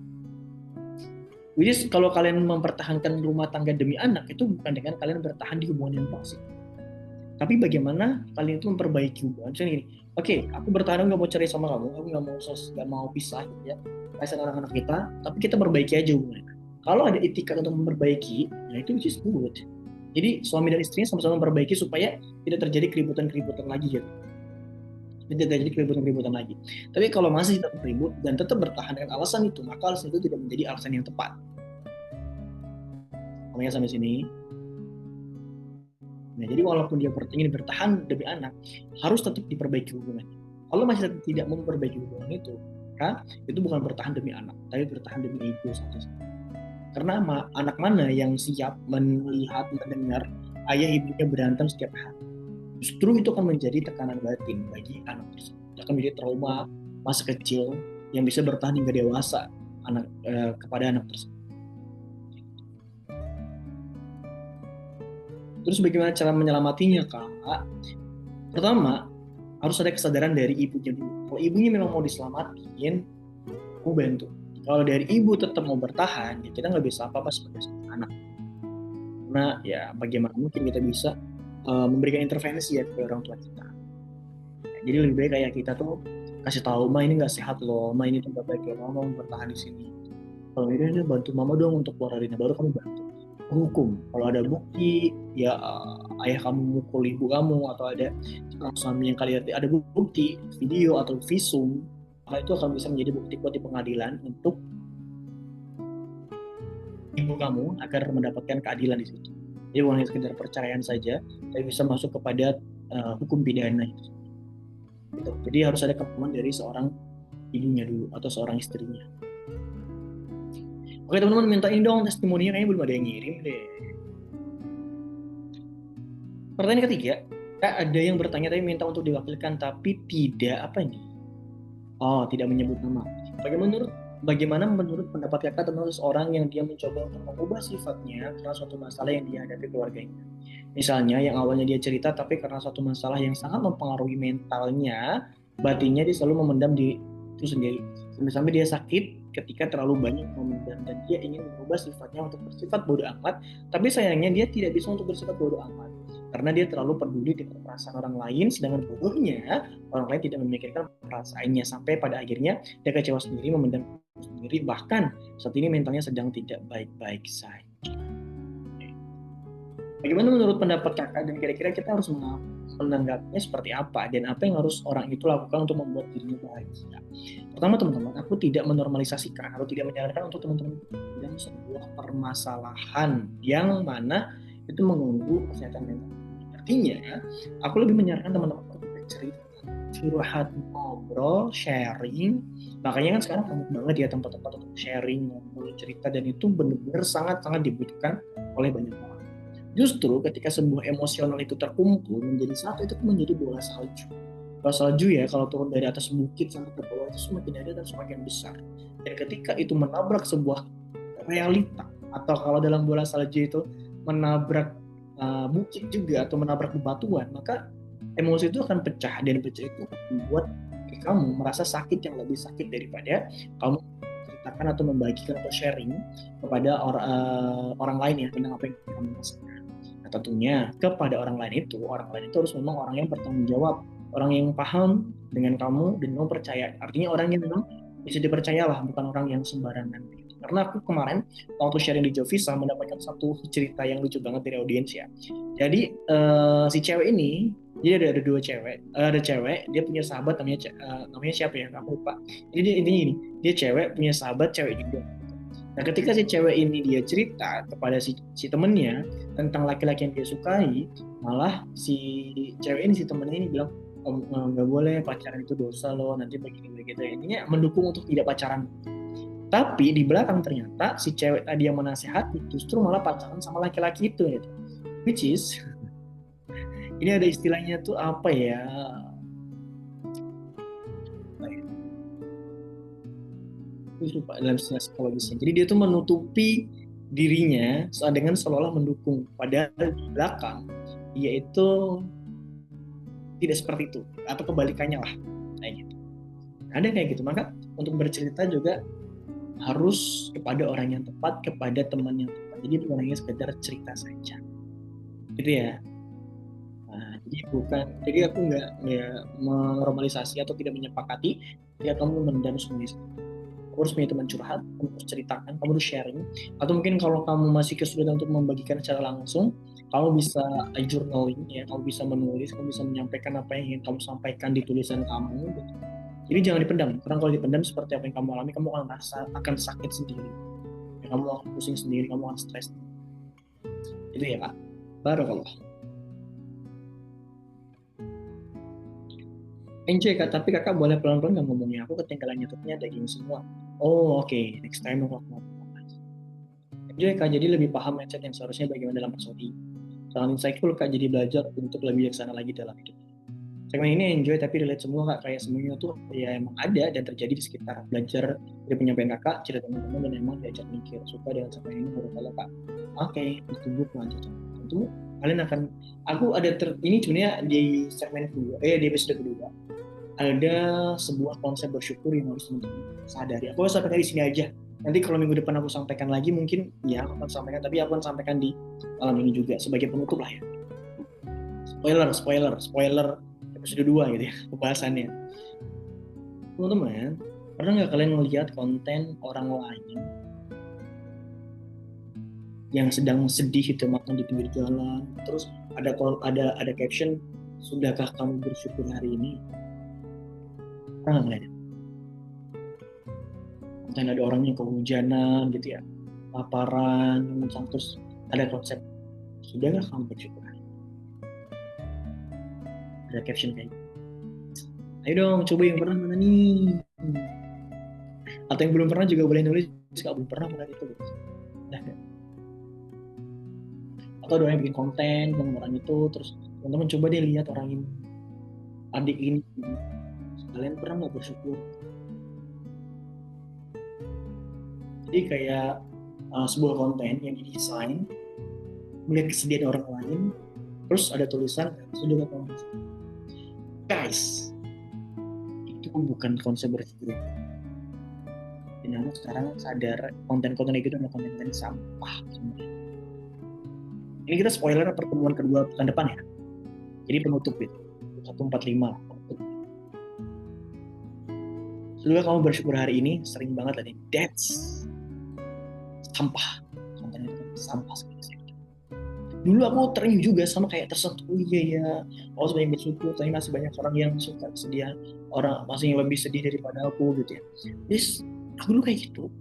Jadi kalau kalian mempertahankan rumah tangga demi anak, itu bukan dengan kalian bertahan di hubungan yang toksik. Tapi bagaimana kalian itu memperbaiki hubungan? Misalnya gini, oke, aku bertahan nggak mau cerai sama kamu, aku nggak mau pisah, gitu ya, kasihan anak-anak kita, tapi kita perbaiki aja hubungannya. Kalau ada etikat untuk memperbaiki, ya itu which is good. Jadi suami dan istrinya sama-sama memperbaiki supaya tidak terjadi keributan-keributan lagi gitu. Tidak terjadi keributan-keributan lagi. Tapi kalau masih tetap ribut dan tetap bertahan dengan alasan itu, maka alasan itu tidak menjadi alasan yang tepat. Namanya sampai sini. Nah, jadi walaupun dia ingin bertahan demi anak, harus tetap diperbaiki hubungannya. Kalau masih tidak memperbaiki hubungan itu, maka itu bukan bertahan demi anak, tapi bertahan demi ego saja. Karena anak mana yang siap melihat, mendengar ayah ibunya berantem setiap hari? Justru itu akan menjadi tekanan batin bagi anak tersebut. Akan menjadi trauma masa kecil yang bisa bertahan hingga dewasa kepada anak tersebut. Terus bagaimana cara menyelamatinya, Kak? Pertama, harus ada kesadaran dari ibunya dulu. Kalau ibunya memang mau diselamatin, aku bantu. Kalau dari ibu tetap mau bertahan, ya kita nggak bisa apa-apa sebagai anak. Karena ya bagaimana mungkin kita bisa memberikan intervensi ya ke orang tua kita. Jadi lebih baik kayak kita tuh kasih tahu, ma ini nggak sehat loh, ma ini tuh nggak baik loh, mama mau bertahan di sini. Kalau ini bantu mama dong untuk keluar dari baru kamu bantu. Hukum, kalau ada bukti ya ayah kamu mukul ibu kamu atau ada suami yang kalian ada bukti video atau visum, maka itu akan bisa menjadi bukti kuat di pengadilan untuk ibu kamu agar mendapatkan keadilan di situ. Jadi bukan hanya sekedar perceraian saja, tapi bisa masuk kepada hukum pidana itu. Gitu. Jadi harus ada kemampuan dari seorang ibunya dulu atau seorang istrinya. Oke teman-teman, minta ini dong testimoninya, kayaknya belum ada yang ngirim deh. Pertanyaan ketiga, ada yang bertanya tapi minta untuk diwakilkan tapi tidak apa ini? Oh, tidak menyebut nama. Bagaimana menurut pendapat kakak tentang seseorang yang dia mencoba untuk mengubah sifatnya karena suatu masalah yang dihadapi keluarganya? Misalnya yang awalnya dia cerita tapi karena suatu masalah yang sangat mempengaruhi mentalnya, batinnya dia selalu memendam di itu sendiri. Sampai-sampai dia sakit ketika terlalu banyak memendam dan dia ingin mengubah sifatnya untuk bersifat bodoh amat, tapi sayangnya dia tidak bisa untuk bersifat bodoh amat karena dia terlalu peduli dengan perasaan orang lain, sedangkan bodohnya orang lain tidak memikirkan perasaannya sampai pada akhirnya dia kecewa sendiri, memendam sendiri, bahkan saat ini mentalnya sedang tidak baik-baik saja. Bagaimana menurut pendapat kakak dan kira-kira kita harus menanggapnya seperti apa dan apa yang harus orang itu lakukan untuk membuat dirinya bahagia? Pertama teman-teman, aku tidak menormalisasikan atau tidak menyarankan untuk teman-teman dalam sebuah permasalahan yang mana itu mengganggu kesehatan mental. Artinya, aku lebih menyarankan teman-teman untuk bercerita, curhat, ngobrol, sharing. Makanya kan sekarang banyak banget ya tempat-tempat untuk sharing, ngobrol, cerita, dan itu benar-benar sangat-sangat dibutuhkan oleh banyak orang. Justru ketika sebuah emosional itu terkumpul menjadi satu, itu menjadi bola salju. Bola salju ya, kalau turun dari atas bukit sampai ke bawah itu semakin ada dan semakin besar. Dan ketika itu menabrak sebuah realita, atau kalau dalam bola salju itu menabrak bukit juga atau menabrak bebatuan, maka emosi itu akan pecah, dan pecah itu membuat kamu merasa sakit yang lebih sakit daripada kamu ceritakan atau membagikan atau sharing kepada orang lain ya tentang apa yang kamu rasakan. Nah, tentunya kepada orang lain itu harus memang orang yang bertanggung jawab, orang yang paham dengan kamu dan kamu percaya. Artinya orang yang memang bisa dipercayalah, bukan orang yang sembarangan. Karena aku kemarin waktu sharing di Jovisa mendapatkan satu cerita yang lucu banget dari audiens ya. Jadi si cewek ini, jadi ada dua cewek, ada cewek dia punya sahabat namanya siapa ya, aku lupa. Jadi intinya ini, dia cewek punya sahabat cewek juga. Nah ketika si cewek ini dia cerita kepada si temennya tentang laki-laki yang dia sukai, malah si cewek ini, si temennya ini bilang, nggak boleh pacaran itu dosa loh, nanti begini begitu. Intinya mendukung untuk tidak pacaran. Tapi di belakang ternyata si cewek tadi yang menasehati justru malah pacaran sama laki-laki itu gitu. Which is ini ada istilahnya tuh apa ya? Aku lupa dalam istilah psikologisnya. Jadi dia tuh menutupi dirinya dengan seolah-olah mendukung. Padahal di belakang dia itu tidak seperti itu atau kebalikannya lah kayak gitu. Ada kayak gitu. Maka untuk bercerita juga harus kepada orang yang tepat, kepada teman yang tepat. Jadi bukan hanya sekedar cerita saja. Gitu ya. Nah, jadi aku nggak menormalisasi atau tidak menyepakati ya kamu mendam semuanya. Kamu harus punya teman curhat, kamu harus ceritakan, kamu harus sharing. Atau mungkin kalau kamu masih kesulitan untuk membagikan secara langsung, kamu bisa journaling ya, kamu bisa menulis, kamu bisa menyampaikan apa yang ingin kamu sampaikan di tulisan kamu. Gitu. Jadi jangan dipendam, karena kalau dipendam seperti apa yang kamu alami, kamu akan merasa akan sakit sendiri. Ya, kamu akan pusing sendiri, kamu akan stres. Itu ya kak. Barakallah. Enjoy kak, tapi kakak boleh pelan-pelan nggak ngomongnya. Aku ketinggalan YouTube-nya daging semua. Oh oke, next time aku ngomong. Enjoy kak, jadi lebih paham mindset yang seharusnya bagaimana dalam persodi. Sangat insightful kak, jadi belajar untuk lebih bijaksana lagi dalam hidup. Segmen ini enjoy tapi relate semua kak, kayak semuanya tuh ya emang ada dan terjadi di sekitar. Belajar dari penyampaian kakak, cerita teman-teman dan emang diajak mikir. Suka dengan segmen ini baru kalau kak. Oke, ditunggu kelanjutan. Tentu kalian akan, aku ada ini sebenarnya di segmen kedua, di episode kedua ada sebuah konsep bersyukur yang harus teman-teman sadari. Aku sampaikan di sini aja. Nanti kalau minggu depan aku sampaikan lagi mungkin ya aku akan sampaikan, tapi aku akan sampaikan di malam ini juga sebagai penutup lah ya. Spoiler episode 2 gitu ya pembahasannya. Teman-teman, pernah nggak kalian melihat konten orang lain yang sedang sedih itu makan di pinggir jalan, terus ada caption, sudahkah kamu bersyukur hari ini? Pernah nggak ngeliat? Dan ada orang yang kehujanan gitu ya, laparan, terus ada konsep, sudahkah kamu bersyukur? Ada caption kayak gitu. Ayo dong, coba yang pernah mana nih? Atau yang belum pernah juga boleh nulis, kalau belum pernah melihat itu. Nah, atau ada yang bikin konten tentang orang itu, terus teman-teman coba deh lihat orang ini, adik ini, kalian pernah nggak bersyukur? Jadi kayak sebuah konten yang didesain melihat kesedihan orang lain, terus ada tulisan sudah kamu guys, itu bukan konsep bersyukur. Dan aku sekarang sadar konten-konten itu adalah konten-konten sampah sebenarnya. Ini kita spoiler pertemuan kedua pekan depan ya. Jadi penutup itu 145. Semoga kamu bersyukur hari ini, sering banget tadi. That's sampah. Konten itu sampah sekali. Dulu aku terenyuh juga sama kayak tersentuh, oh iya ya, aku sebanyak bersyukur, tapi masih banyak orang yang suka kesedihan, orang masih yang lebih sedih daripada aku gitu ya. Terus aku dulu kayak gitu.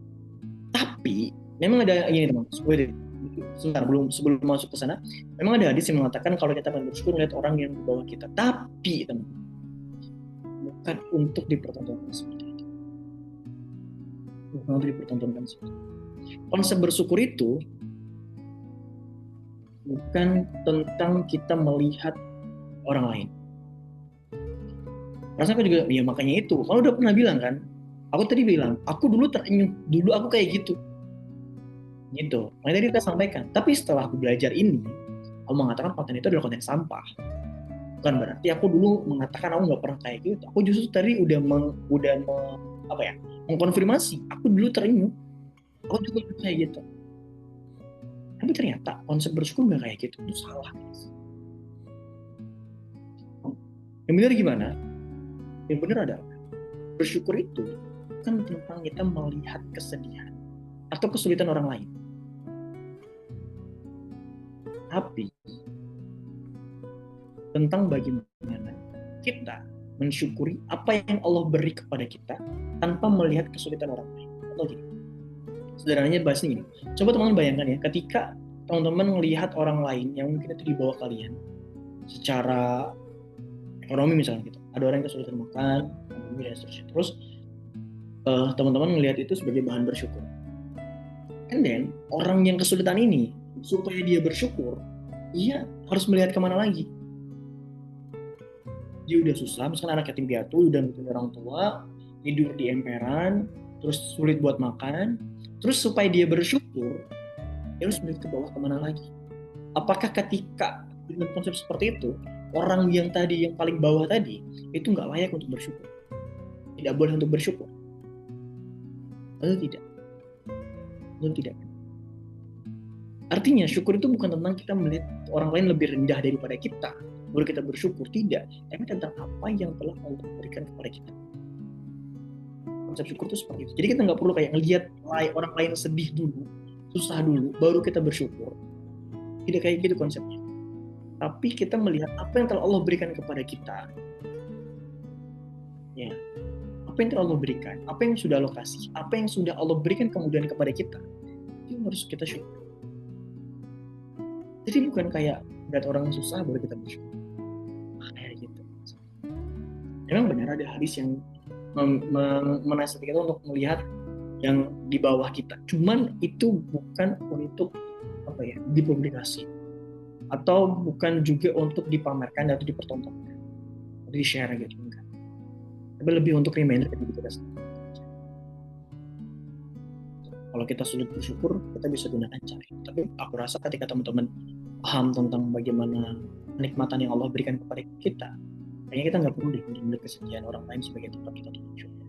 Tapi memang ada ini teman, sebentar sebelum masuk ke sana, memang ada hadis yang mengatakan kalau kita bersyukur melihat orang yang di bawah kita. Tapi teman, bukan untuk dipertontonkan seperti itu. Bukan untuk dipertontonkan seperti itu. Konsep bersyukur itu bukan tentang kita melihat orang lain. Rasanya aku juga, ya makanya itu. Kalau udah pernah bilang kan, aku tadi bilang, aku dulu terenyuh, dulu aku kayak gitu. Gitu. Makanya tadi kita sampaikan. Tapi setelah aku belajar ini, aku mengatakan konten itu adalah konten sampah. Bukan berarti aku dulu mengatakan aku nggak pernah kayak gitu. Aku justru tadi udah mengkonfirmasi. Aku dulu terenyuh. Aku juga kayak gitu. Tapi ternyata konsep bersyukur nggak kayak gitu. Itu salah. Yang benar gimana? Yang benar adalah bersyukur itu kan tentang kita melihat kesedihan atau kesulitan orang lain. Tapi tentang bagaimana kita mensyukuri apa yang Allah beri kepada kita tanpa melihat kesulitan orang lain. Atau gini, sederhananya bahas ini. Coba teman-teman bayangkan ya, ketika teman-teman melihat orang lain yang mungkin itu di bawah kalian secara ekonomi misalnya gitu. Ada orang yang kesulitan makan, ekonomi dan seterusnya. Terus teman-teman melihat itu sebagai bahan bersyukur. And then orang yang kesulitan ini supaya dia bersyukur, dia harus melihat kemana lagi. Dia udah susah, misalkan anak yatim piatu udah punya orang tua, tidur di emperan, terus sulit buat makan, terus supaya dia bersyukur, dia harus melihat ke bawah kemana lagi. Apakah ketika dengan konsep seperti itu, orang yang tadi yang paling bawah tadi itu nggak layak untuk bersyukur, tidak boleh untuk bersyukur? Atau tidak? Atau tidak? Artinya syukur itu bukan tentang kita melihat orang lain lebih rendah daripada kita baru kita bersyukur, tidak, tapi tentang apa yang telah Allah berikan kepada kita. Konsep syukur itu seperti itu. Jadi kita nggak perlu kayak ngelihat orang lain sedih dulu, susah dulu, baru kita bersyukur. Tidak kayak gitu konsepnya. Tapi kita melihat apa yang telah Allah berikan kepada kita. Ya, apa yang telah Allah berikan, apa yang sudah Allah kasih, apa yang sudah Allah berikan kemudian kepada kita, itu harus kita syukur. Jadi bukan kayak lihat orang susah baru kita bersyukur. Kayak gitu. Memang benar ada hadis yang menasihati kita untuk melihat yang di bawah kita. Cuman itu bukan untuk apa ya, dipublikasi atau bukan juga untuk dipamerkan atau dipertontonkan, atau di-share gitu enggak. Tapi lebih untuk reminder ke diri kita sendiri. Kalau kita sulit bersyukur, kita bisa gunakan cara itu. Tapi aku rasa ketika teman-teman paham tentang bagaimana kenikmatan yang Allah berikan kepada kita, kayaknya kita nggak perlu deh melihat kesedihan orang lain sebagai tempat kita untuk bersyukur.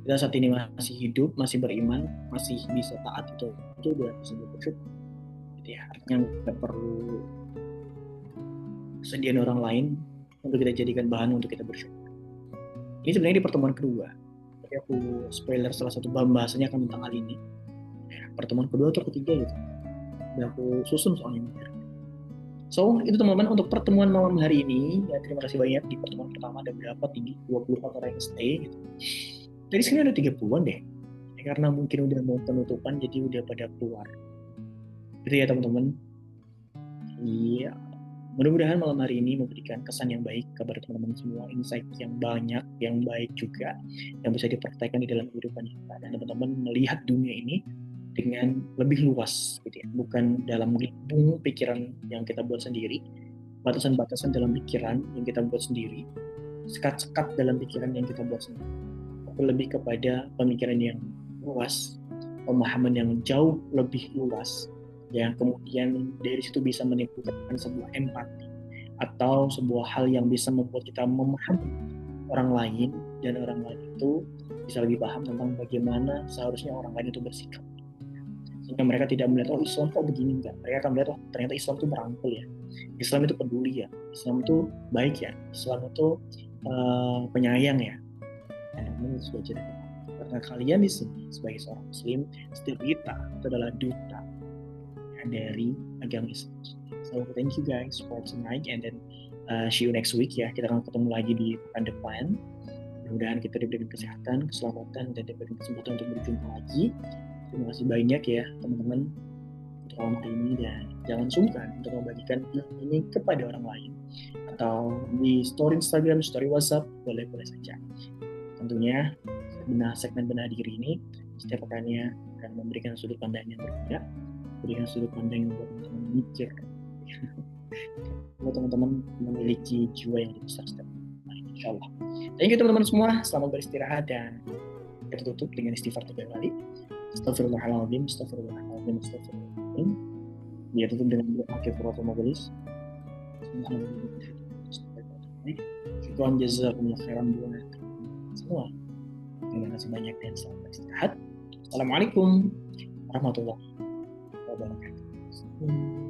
Kita saat ini masih hidup, masih beriman, masih bisa taat, itu udah bisa bersyukur. Gitu ya, artinya nggak perlu kesedihan orang lain untuk kita jadikan bahan untuk kita bersyukur. Ini sebenarnya di pertemuan kedua. Tapi aku spoiler salah satu pembahasannya akan tentang hal ini. Ya, pertemuan kedua atau ketiga gitu. Dan aku susun soalnya. So, itu teman-teman untuk pertemuan malam hari ini. Ya, terima kasih banyak. Di pertemuan pertama ada berapa? 24 orang yang stay gitu. Dari sini ada 30-an deh. Ya, karena mungkin udah mau penutupan, jadi udah pada keluar. Gitu ya teman-teman. Iya. Mudah-mudahan malam hari ini memberikan kesan yang baik kepada teman-teman semua, insight yang banyak, yang baik juga, yang bisa dipraktekkan di dalam kehidupan kita. Dan teman-teman melihat dunia ini dengan lebih luas, gitu ya. Bukan dalam gelembung pikiran yang kita buat sendiri, batasan-batasan dalam pikiran yang kita buat sendiri, sekat-sekat dalam pikiran yang kita buat sendiri. Tapi lebih kepada pemikiran yang luas, pemahaman yang jauh lebih luas, yang kemudian dari situ bisa menimbulkan sebuah empati atau sebuah hal yang bisa membuat kita memahami orang lain, dan orang lain itu bisa lebih paham tentang bagaimana seharusnya orang lain itu bersikap, sehingga mereka tidak melihat, oh Islam kok begini, enggak. Mereka akan melihat, oh ternyata Islam itu merangkul ya, Islam itu peduli ya, Islam itu baik ya, Islam itu penyayang ya. Dan ini sudah jadi, karena kalian di sini sebagai seorang Muslim, setiap kita itu adalah duta dari agama Islam. So thank you guys for tonight, and then see you next week ya. Kita akan ketemu lagi di pekan depan. Mudah-mudahan kita diberikan kesehatan, keselamatan, dan diberikan kesempatan untuk berjumpa lagi. Terima kasih banyak ya teman-teman untuk malam hari ini, dan jangan sungkan untuk membagikan ini kepada orang lain atau di story Instagram, story WhatsApp, boleh-boleh saja. Tentunya segmen benar diri ini setiap pekannya akan memberikan sudut pandang yang berbeda, berikan sudut pandang yang buat teman-teman mikir. Buat teman-teman memiliki jiwa yang lebih besar setiap hari, insya Allah. Thank you teman-teman semua, selamat beristirahat, dan kita tutup dengan istighfar 3 kali. Astagfirullahaladzim, astagfirullahaladzim, astagfirullahaladzim. Dia tutup dengan doa kafaratul majelis. Syukran jazakumullah khairan buat semua. Terima kasih banyak dan selamat beristirahat. Assalamualaikum warahmatullahi wabarakatuh.